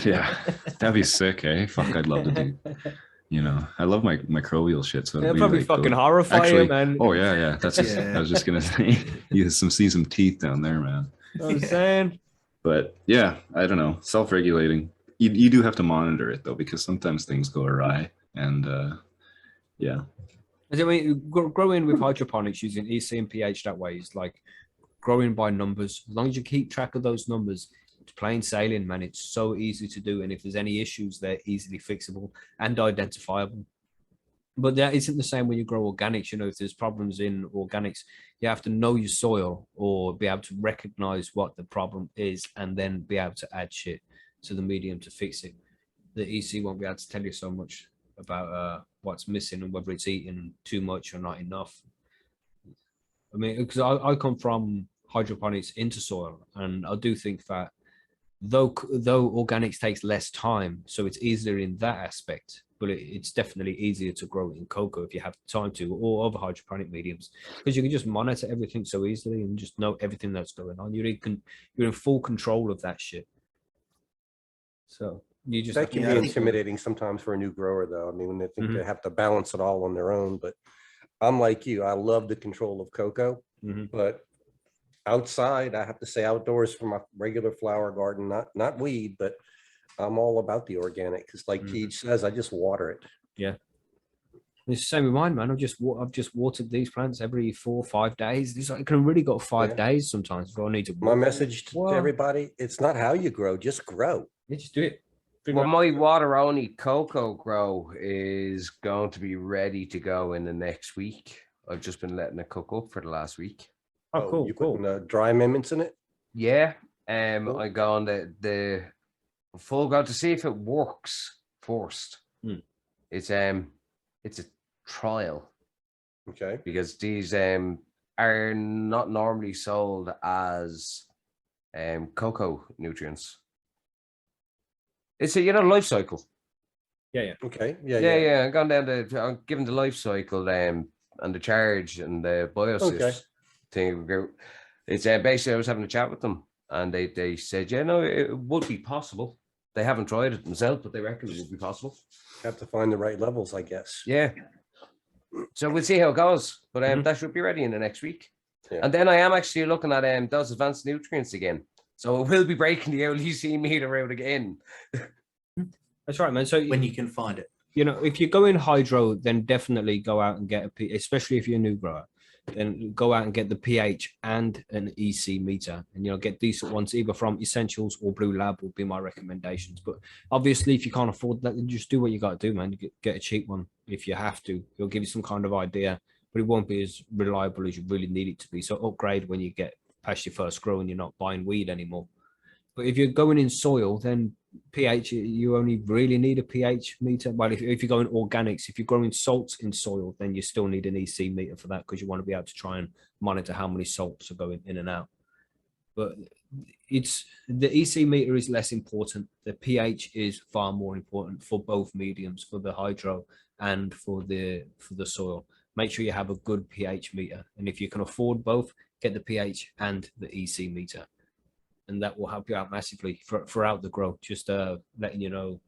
Yeah, that'd be sick, eh? Fuck, I'd love to do. I love my microbial shit. So it'll probably fucking horrify you, man. Oh yeah. That's just, I was just gonna say, you see some teeth down there, man. I'm saying. But yeah, I don't know. Self-regulating. You do have to monitor it though, because sometimes things go awry. And growing with hydroponics using EC and pH that way is like growing by numbers. As long as you keep track of those numbers, it's plain sailing, man. It's so easy to do. And if there's any issues, they're easily fixable and identifiable. But that isn't the same when you grow organics. If there's problems in organics, you have to know your soil or be able to recognize what the problem is and then be able to add shit to the medium to fix it. the EC won't be able to tell you so much about what's missing and whether it's eating too much or not enough. I mean, because I come from hydroponics into soil, and I do think that though organics takes less time, so it's easier in that aspect, but it's definitely easier to grow in cocoa if you have the time to, or other hydroponic mediums, because you can just monitor everything so easily and just know everything that's going on. You're in full control of that shit. So you just That can Yeah, I be think- intimidating sometimes for a new grower, though. I mean, when they think Mhm. they have to balance it all on their own. But I'm like you. I love the control of cocoa, Mhm. but outside, I have to say outdoors for my regular flower garden, not weed, but I'm all about the organic because, like Keith says, I just water it. It's the same with mine, man. I've just watered these plants every 4 or 5 days. It's like, I can really go 5 Yeah. days sometimes if I need to. My water. message to Well, everybody: it's not how you grow, just grow. Yeah, just do it. Figure Well, out- my water only cocoa grow is going to be ready to go in the next week. I've just been letting it cook up for the last week. Oh, cool, You cool. putting dry amendments in it? Yeah. Cool. I go on the full go to see if it works first. Hmm. It's a trial Okay. because these are not normally sold as cocoa nutrients. It's a life cycle. Okay. Yeah. I'm going down I'm giving the life cycle and the charge and the biosys Okay. thing. It's basically I was having a chat with them and they said, yeah, no, it would be possible. They haven't tried it themselves, but they reckon it would be possible. Have to find the right levels, I guess. Yeah. So we'll see how it goes. But Mhm. that should be ready in the next week. Yeah. And then I am actually looking at those advanced nutrients again. So it will be breaking the LEC meter out again. That's right, man. So When you can find it. if you go in hydro, then definitely go out and get especially if you're a new grower, then go out and get the pH and an EC meter, and get decent ones either from Essentials or Blue Lab would be my recommendations. But obviously, if you can't afford that, then just do what you got to do, man. Get a cheap one if you have to. It'll give you some kind of idea, but it won't be as reliable as you really need it to be. So upgrade when you get past your first grow and you're not buying weed anymore. But if you're going in soil, then pH, you only really need a pH meter. Well, if you're going organics, if you're growing salts in soil, then you still need an EC meter for that because you want to be able to try and monitor how many salts are going in and out. But the EC meter is less important. The pH is far more important for both mediums, for the hydro and for the soil. Make sure you have a good pH meter, and if you can afford both, get the pH and the EC meter. And that will help you out massively throughout the growth, just letting you know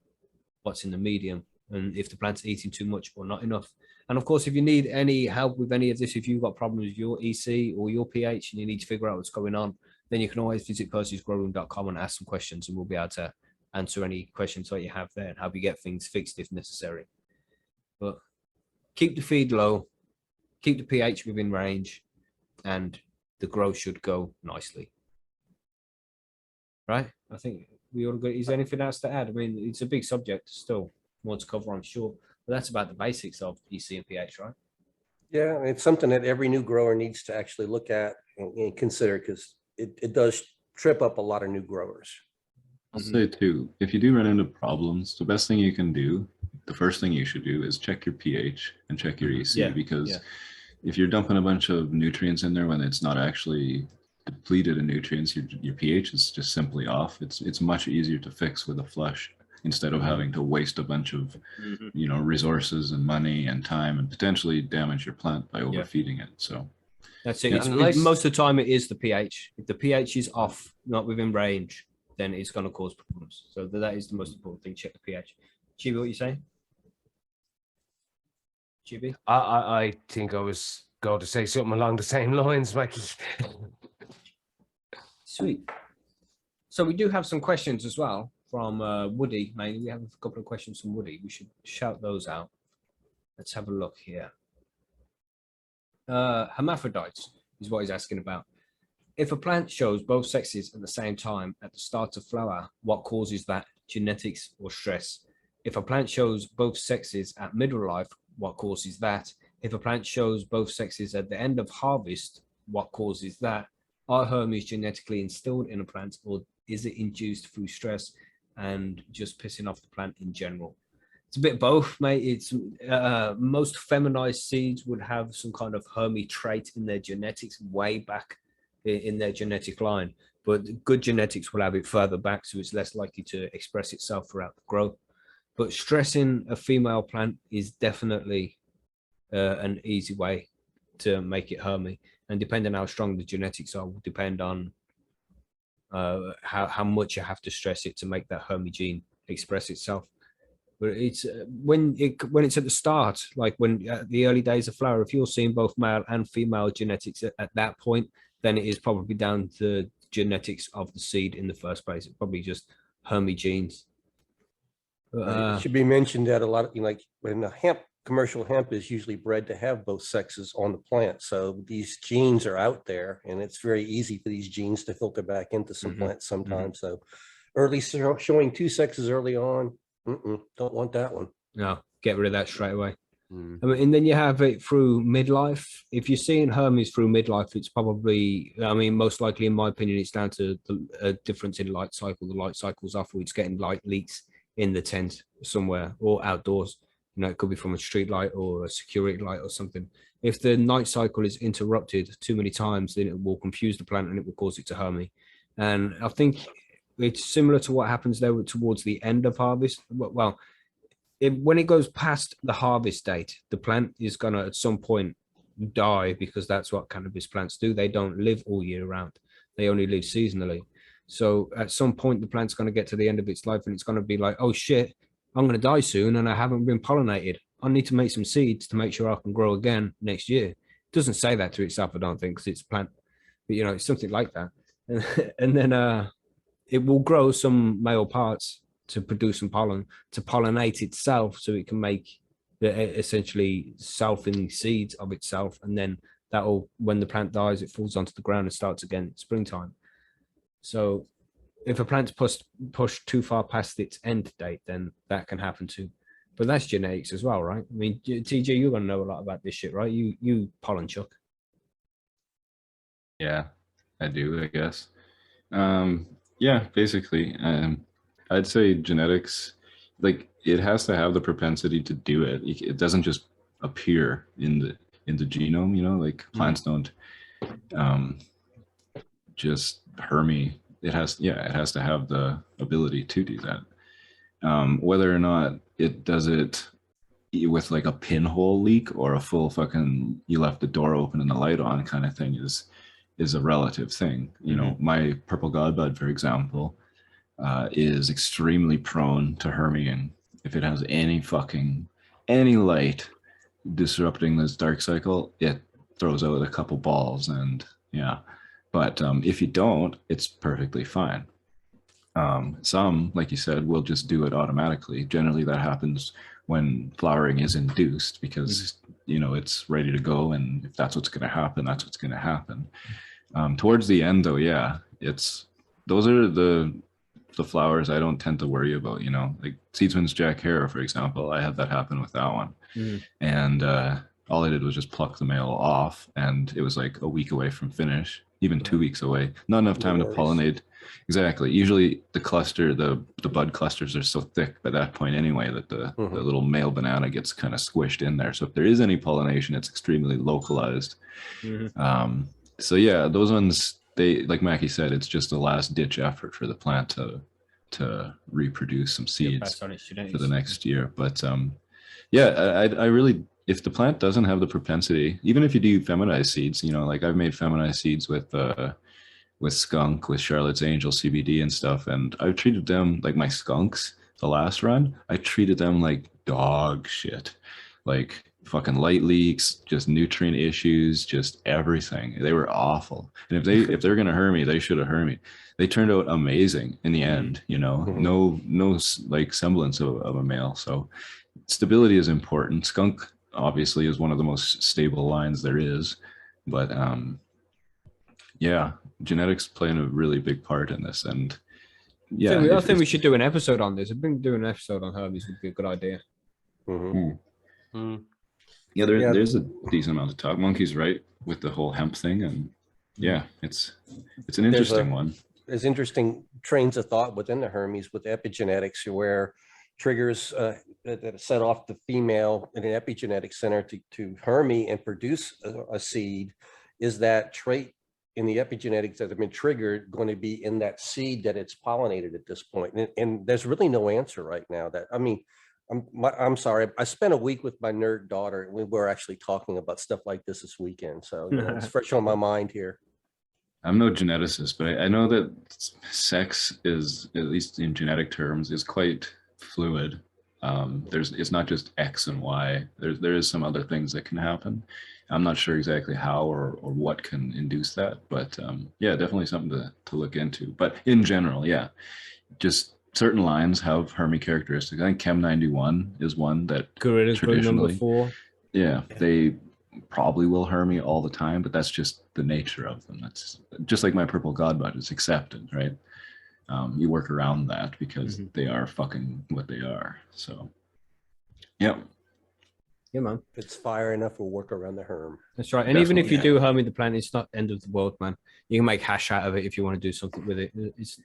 what's in the medium and if the plant's eating too much or not enough. And of course, if you need any help with any of this, if you've got problems with your EC or your pH and you need to figure out what's going on, then you can always visit percysgrowroom.com and ask some questions, and we'll be able to answer any questions that you have there and help you get things fixed if necessary. But keep the feed low, keep the pH within range, and the growth should go nicely. Right? I think we all agree. Is there anything else to add? I mean, it's a big subject, still more to cover, I'm sure. But that's about the basics of EC and pH, right? Yeah, it's something that every new grower needs to actually look at and consider because it does trip up a lot of new growers. I'll say too, if you do run into problems, the best thing you can do, the first thing you should do is check your pH and check your EC because if you're dumping a bunch of nutrients in there when it's not actually depleted in nutrients, your pH is just simply off. It's much easier to fix with a flush instead of having to waste a bunch of resources and money and time and potentially damage your plant by overfeeding it. So that's it. Yeah. Most of the time it is the pH. If the pH is off, not within range, then it's going to cause problems. So that is the most important thing. Check the pH. Chibi, what are you saying? Chibi? I think I was going to say something along the same lines, Mikey. Sweet. So we do have some questions as well from Woody. Mainly, we have a couple of questions from Woody. We should shout those out. Let's have a look here. Hermaphrodites is what he's asking about. If a plant shows both sexes at the same time at the start of flower, what causes that? Genetics or stress? If a plant shows both sexes at middle life, what causes that? If a plant shows both sexes at the end of harvest, what causes that? Are Hermes genetically instilled in a plant, or is it induced through stress? and just pissing off the plant in general. It's a bit of both, mate. It's most feminized seeds would have some kind of Hermy trait in their genetics way back in their genetic line, but good genetics will have it further back, so it's less likely to express itself throughout the growth. But stressing a female plant is definitely an easy way to make it Hermy, and depending on how strong the genetics are will depend on how much you have to stress it to make that Hermy gene express itself. But it's when it's at the start, like when the early days of flower, if you're seeing both male and female genetics at that point, then it is probably down to the genetics of the seed in the first place. It's probably just Hermy genes. It should be mentioned that a lot of, like when the commercial hemp is usually bred to have both sexes on the plant. So these genes are out there, and it's very easy for these genes to filter back into some plants sometimes. So early showing two sexes early on, don't want that one. No, get rid of that straight away. I mean, and then you have it through midlife. If you're seeing Hermes through midlife, it's probably, I mean, most likely, in my opinion, it's down to the difference in light cycle. The light cycle's off, or it's getting light leaks in the tent somewhere or outdoors. You know, it could be from a street light or a security light or something. If the night cycle is interrupted too many times, then it will confuse the plant and it will cause it to Hermy. And I think it's similar to what happens there towards the end of harvest. Well, when it goes past the harvest date, the plant is going to at some point die, because that's what cannabis plants do. They don't live all year round. They only live seasonally. So at some point, the plant's going to get to the end of its life and it's going to be like, oh shit, I'm going to die soon and I haven't been pollinated. I need to make some seeds to make sure I can grow again next year. It doesn't say that to itself, I don't think, because it's a plant. But, you know, it's something like that. And then it will grow some male parts to produce some pollen, to pollinate itself, so it can make essentially selfing seeds of itself. And then that'll, when the plant dies, it falls onto the ground and starts again springtime. So if a plant's pushed too far past its end date, then that can happen too. But that's genetics as well, right? I mean, TJ, you're going to know a lot about this shit, right? You pollen chuck. Yeah, I do, I guess. Yeah, basically. I'd say genetics, like, it has to have the propensity to do it. It doesn't just appear in the genome, you know, like plants don't just Hermy. It has to have the ability to do that. Whether or not it does it with like a pinhole leak or a full fucking, you left the door open and the light on kind of thing is a relative thing. You know, my purple godbud, for example, is extremely prone to Hermying. If it has any light disrupting this dark cycle, it throws out a couple balls. And yeah, but if you don't, it's perfectly fine. Some, like you said, will just do it automatically. Generally, that happens when flowering is induced, because you know it's ready to go, and if that's what's going to happen, that's what's going to happen. Towards the end, though, yeah, those are the flowers I don't tend to worry about. You know, like Seedsman's Jack Hare, for example, I had that happen with that one, and all I did was just pluck the male off, and it was like a week away from finish, even 2 weeks away. Not enough time to pollinate. Exactly. Usually the cluster, the bud clusters are so thick by that point anyway that the little male banana gets kind of squished in there. So if there is any pollination, it's extremely localized. So yeah, those ones, they, like Mackie said, it's just a last ditch effort for the plant to reproduce some seeds for the next year. But yeah, I really, if the plant doesn't have the propensity, even if you do feminized seeds, you know, like I've made feminized seeds with skunk, with Charlotte's Angel CBD and stuff, and I've treated them like my skunks. The last run, I treated them like dog shit, like fucking light leaks, just nutrient issues, just everything. They were awful. And if they're gonna Hermy, they should have Hermy. They turned out amazing in the end. You know, no like semblance of a male. So stability is important. Skunk obviously is one of the most stable lines there is, but yeah, genetics playing a really big part in this. And yeah, I think we should do an episode on this. I think doing an episode on Hermes would be a good idea. Yeah, there's a decent amount to talk. Monkey's right with the whole hemp thing, and yeah, it's an interesting one. there's interesting trains of thought within the Hermes with epigenetics where triggers that set off the female in an epigenetic center to Hermes and produce a seed. Is that trait in the epigenetics that have been triggered going to be in that seed that it's pollinated at this point? And there's really no answer right now. That, I mean, I'm sorry. I spent a week with my nerd daughter, and we were actually talking about stuff like this weekend. So it's fresh on my mind here. I'm no geneticist, but I know that sex is, at least in genetic terms, is quite fluid. It's not just X and Y. There is some other things that can happen. I'm not sure exactly how or what can induce that, but yeah, definitely something to look into. But in general, yeah, just certain lines have Hermes characteristics. I think Chem 91 is one that Gorillas group number traditionally, 4. yeah, they probably will Hermes all the time, but that's just the nature of them. That's just like my purple god bud is accepted, right? You work around that because they are fucking what they are. So, yeah. Yeah, man. If it's fire enough, we'll work around the Herm. That's right. And even if you Definitely. do Hermes the plant, it's not end of the world, man. You can make hash out of it if you want to do something with it.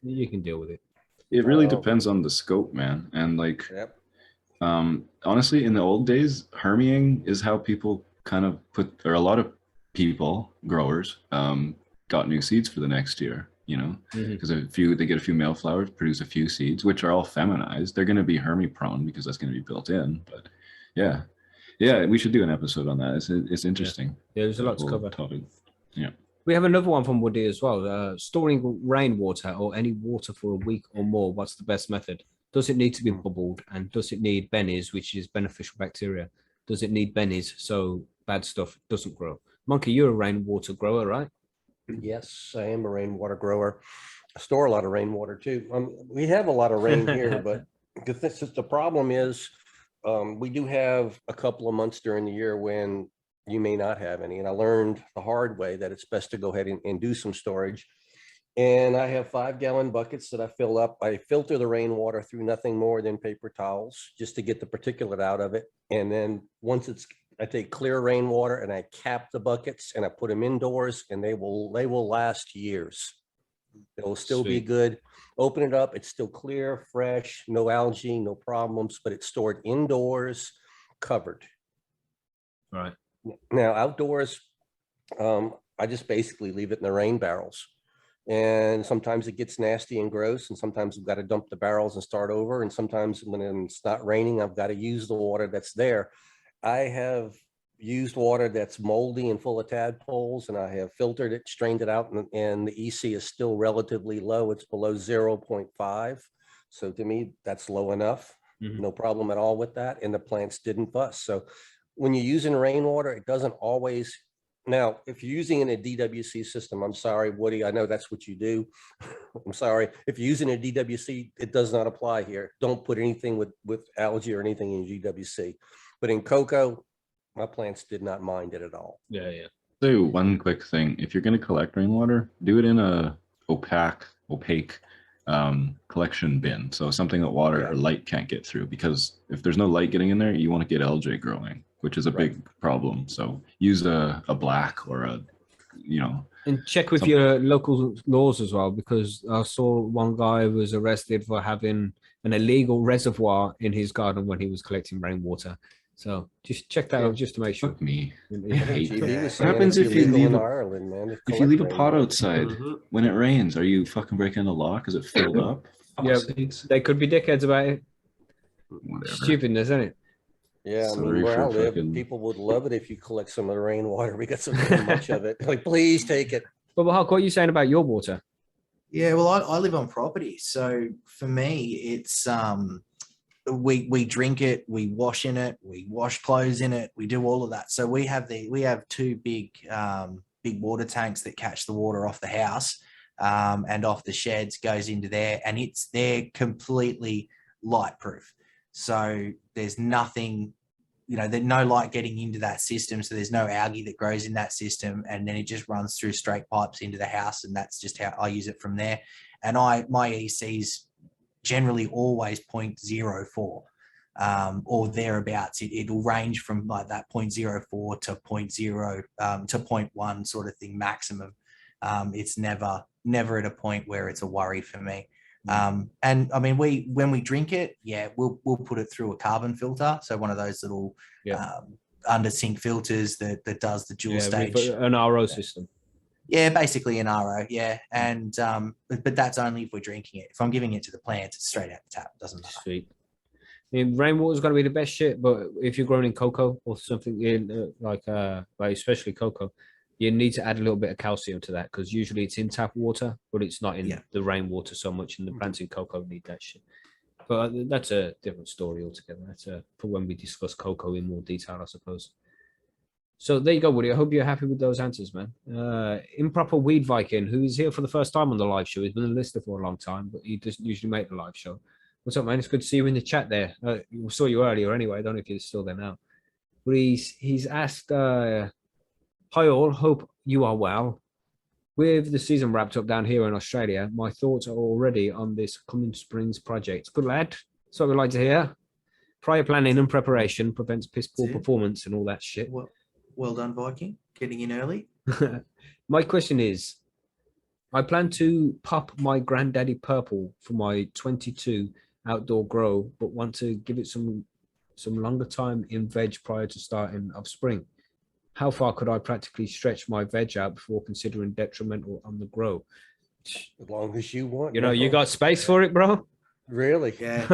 You can deal with it. It really depends on the scope, man. And like, Yep. honestly, in the old days, Herming is how people kind of or a lot of people, growers, got new seeds for the next year, you know, because they get a few male flowers, produce a few seeds, which are all feminized. They're going to be Hermes prone because that's going to be built in. But yeah, we should do an episode on that. It's interesting. Yeah, there's a lot to cover. Topic. Yeah. We have another one from Woody as well. Storing rainwater or any water for a week or more. What's the best method? Does it need to be bubbled? And does it need bennies, which is beneficial bacteria? Does it need bennies so bad stuff doesn't grow? Monkey, you're a rainwater grower, right? Yes, I am a rainwater grower. I store a lot of rainwater too. We have a lot of rain here, but the problem is we do have a couple of months during the year when you may not have any. And I learned the hard way that it's best to go ahead and do some storage. And I have 5-gallon buckets that I fill up. I filter the rainwater through nothing more than paper towels just to get the particulate out of it. And then once I take clear rainwater and I cap the buckets and I put them indoors, and they will last years. It will still be good. Open it up. It's still clear, fresh, no algae, no problems, but it's stored indoors, covered. Right. Now, outdoors, I just basically leave it in the rain barrels. And sometimes it gets nasty and gross. And sometimes I've got to dump the barrels and start over. And sometimes when it's not raining, I've got to use the water that's there. I have used water that's moldy and full of tadpoles, and I have filtered it, strained it out, and the EC is still relatively low. It's below 0.5. So to me, that's low enough. No problem at all with that. And the plants didn't bust. So when you're using rainwater, it doesn't always. Now, if you're using in a DWC system, I'm sorry, Woody, I know that's what you do. I'm sorry. If you're using a DWC, it does not apply here. Don't put anything with algae or anything in GWC. But in cocoa, my plants did not mind it at all. Yeah. So one quick thing, if you're going to collect rainwater, do it in a opaque collection bin. So something that water or light can't get through, because if there's no light getting in there, you want to get algae growing, which is a big problem. So use a black or and check with your local laws as well, because I saw one guy was arrested for having an illegal reservoir in his garden when he was collecting rainwater. So just check that out just to make sure. Fuck me. I hate that. What happens if you leave Ireland, man, if you leave a pot outside when it rains? Are you fucking breaking the law because it filled up? Yeah, they could be dickheads about it. Whatever. Stupidness, isn't it? Yeah, I Sorry mean, where I for live, fucking- people would love it if you collect some of the rainwater. We got so much of it. Like, please take it. But Hulk, what are you saying about your water? Yeah, well, I live on property, so for me, it's we drink it, we wash in it, we wash clothes in it, we do all of that. So we have 2 big water tanks that catch the water off the house and off the sheds, goes into there, and they're completely light proof. So there's nothing, there's no light getting into that system. So there's no algae that grows in that system. And then it just runs through straight pipes into the house. And that's just how I use it from there. And my EC's generally always 0.04 or thereabouts. It'll range from like that 0.04 to 0.0 to 0.1 sort of thing maximum. it's never at a point where it's a worry for me. And I mean, when we drink it, we'll put it through a carbon filter. So one of those little under sink filters that does the dual stage. An RO system. Yeah, basically an RO. Yeah. And, but that's only if we're drinking it. If I'm giving it to the plants, it's straight out the tap. It doesn't matter. Sweet. I mean, rainwater is going to be the best shit, but if you're growing in cocoa or something in like especially cocoa, you need to add a little bit of calcium to that because usually it's in tap water, but it's not in the rainwater so much. And the plants in cocoa need that shit. But that's a different story altogether. That's for when we discuss cocoa in more detail, I suppose. So there you go, Woody. I hope you're happy with those answers, man. Improper Weed Viking, who is here for the first time on the live show. He's been a listener for a long time, but he doesn't usually make the live show. What's up, man? It's good to see you in the chat there. We saw you earlier anyway. I don't know if you're still there now. But he's asked, hi all, hope you are well. With the season wrapped up down here in Australia, my thoughts are already on this coming Springs project. Good lad. That's what we like to hear. Prior planning and preparation prevents piss poor performance and all that shit. Well done, Viking. Getting in early. My question is, I plan to pop my Granddaddy Purple for my 22 outdoor grow, but want to give it some longer time in veg prior to starting of spring. How far could I practically stretch my veg out before considering detrimental on the grow? As long as you want. You know, you got space for it, bro? Really? Yeah.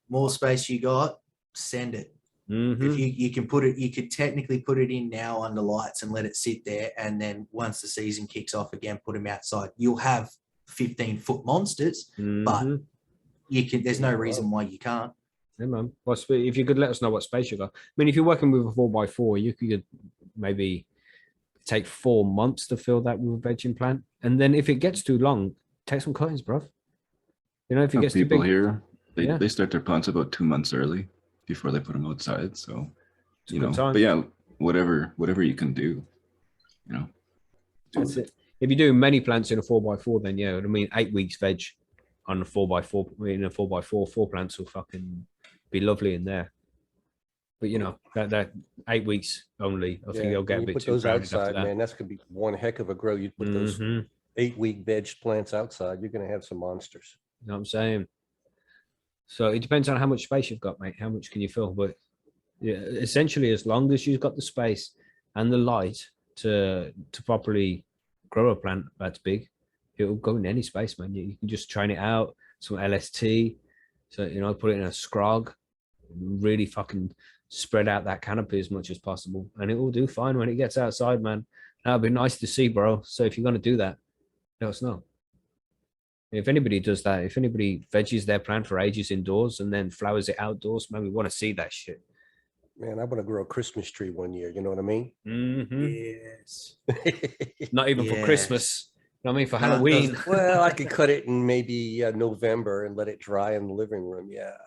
More space you got, send it. If you can put it, you could technically put it in now under lights and let it sit there. And then once the season kicks off again, put them outside. You'll have 15-foot monsters, but you can, there's no reason why you can't. Yeah, man. Well, if you could let us know what space you got. I mean, if you're working with a 4x4, you could maybe take 4 months to fill that with a vegging plant. And then if it gets too long, take some cuttings, bro. You know, if it gets too big. People here, they start their plants about 2 months early before they put them outside. So, you know, but yeah, whatever you can do, you know. That's it. If you do many plants in a 4x4, then yeah, I mean, 8 weeks veg on a 4x4 in a 4x4, 4 plants will fucking be lovely in there. But you know, that 8 weeks only, I think you'll get a bit too crowded outside, after that. man. That's gonna be one heck of a grow. You put those 8-week veg plants outside, you're gonna have some monsters. You know what I'm saying? So it depends on how much space you've got, mate. How much can you fill? But yeah, essentially, as long as you've got the space and the light to properly grow a plant that's big, it'll go in any space, man. You can just train it out, some LST, so you know, put it in a scrog, really fucking spread out that canopy as much as possible, and it will do fine when it gets outside, man. That'll be nice to see, bro. So if you're gonna do that, let us know. If anybody does that, if anybody veggies their plant for ages indoors and then flowers it outdoors, man, we want to see that shit. Man, I want to grow a Christmas tree one year. You know what I mean? Yes. Not even for Christmas. You know what I mean? For Halloween. Well, I could cut it in maybe November and let it dry in the living room. Yeah.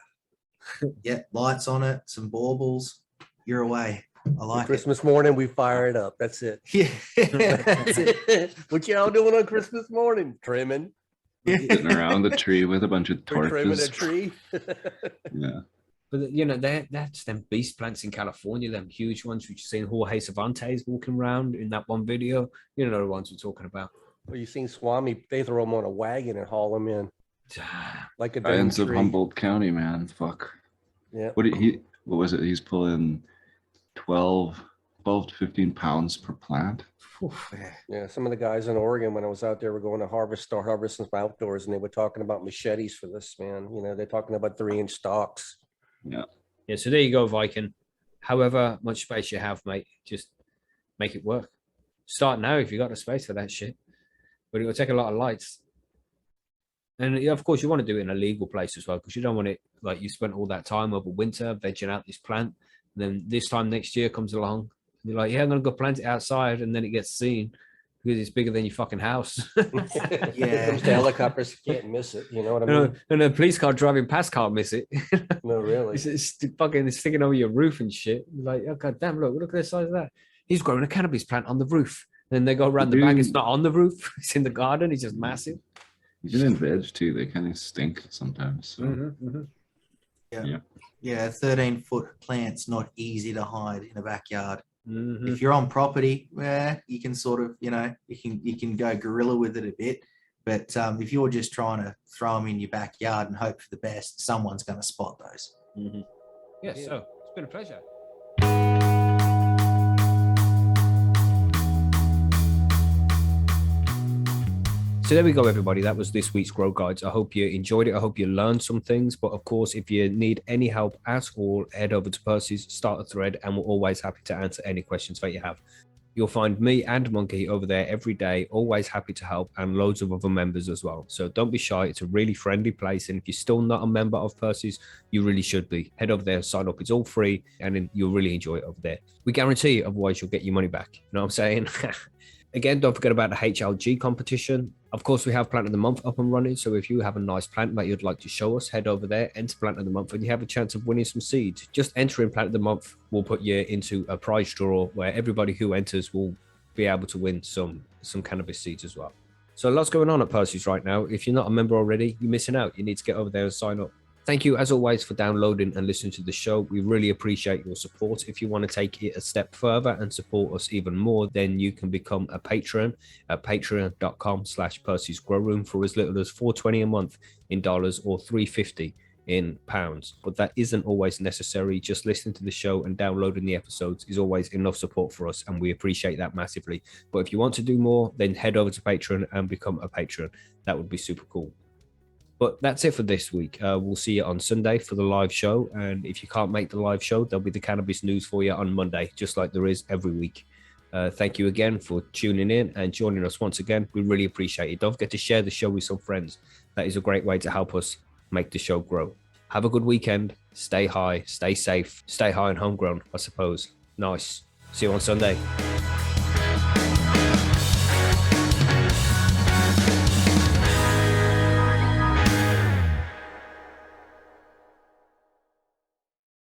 Yeah. Lights on it, some baubles. You're away. I like Christmas morning, we fire it up. That's it. Yeah. That's it. What y'all doing on Christmas morning? Trimming. Sitting around the tree with a bunch of torches. We're trimming a tree. Yeah. But you know, that's them beast plants in California, them huge ones which you've seen Jorge Cervantes walking around in that one video. You know the ones we're talking about. Well, you seen Swami, they throw them on a wagon and haul them in. Like a Giants of Humboldt County, man. Fuck. Yeah. What was it? He's pulling 12 to 15 pounds per plant. Yeah, some of the guys in Oregon, when I was out there, were going to harvest some outdoors, and they were talking about machetes for this, man. You know, they're talking about 3-inch stalks. Yeah. Yeah, so there you go, Viking. However much space you have, mate, just make it work. Start now if you got the space for that shit. But it'll take a lot of lights. And yeah, of course, you want to do it in a legal place as well, because you don't want it like you spent all that time over winter vegging out this plant. And then this time next year comes along. You're like, yeah, I'm going to go plant it outside. And then it gets seen because it's bigger than your fucking house. Yeah. Comes to helicopters, you can't miss it. You know what I mean? And a police car driving past can't miss it. No, really. It's fucking sticking over your roof and shit. You're like, oh, God damn, look at the size of that. He's growing a cannabis plant on the roof. Then they go around the back. It's not on the roof. It's in the garden. It's just massive. Even in veg too, they kind of stink sometimes. So. Yeah. 13-foot plant's not easy to hide in a backyard. If you're on property, you can sort of, you can go guerrilla with it a bit. But if you're just trying to throw them in your backyard and hope for the best, someone's going to spot those. Yes, so it's been a pleasure. So there we go, everybody. That was this week's Grow Guides. I hope you enjoyed it. I hope you learned some things. But of course, if you need any help at all, head over to Percy's, start a thread, and we're always happy to answer any questions that you have. You'll find me and Monkey over there every day, always happy to help, and loads of other members as well. So don't be shy. It's a really friendly place. And if you're still not a member of Percy's, you really should be. Head over there, sign up. It's all free, and you'll really enjoy it over there. We guarantee you, otherwise you'll get your money back. You know what I'm saying? Again, don't forget about the HLG competition. Of course, we have Plant of the Month up and running. So if you have a nice plant that you'd like to show us, head over there, enter Plant of the Month, and you have a chance of winning some seeds. Just entering Plant of the Month will put you into a prize draw where everybody who enters will be able to win some cannabis seeds as well. So lots going on at Percy's right now. If you're not a member already, you're missing out. You need to get over there and sign up. Thank you, as always, for downloading and listening to the show. We really appreciate your support. If you want to take it a step further and support us even more, then you can become a patron at patreon.com/Percy's Grow Room for as little as $4.20 a month in dollars or $3.50 in pounds. But that isn't always necessary. Just listening to the show and downloading the episodes is always enough support for us, and we appreciate that massively. But if you want to do more, then head over to Patreon and become a patron. That would be super cool. But that's it for this week. We'll see you on Sunday for the live show. And if you can't make the live show, there'll be the cannabis news for you on Monday, just like there is every week. Thank you again for tuning in and joining us once again. We really appreciate it. Don't forget to share the show with some friends. That is a great way to help us make the show grow. Have a good weekend. Stay high, stay safe, stay high and homegrown, I suppose. Nice. See you on Sunday.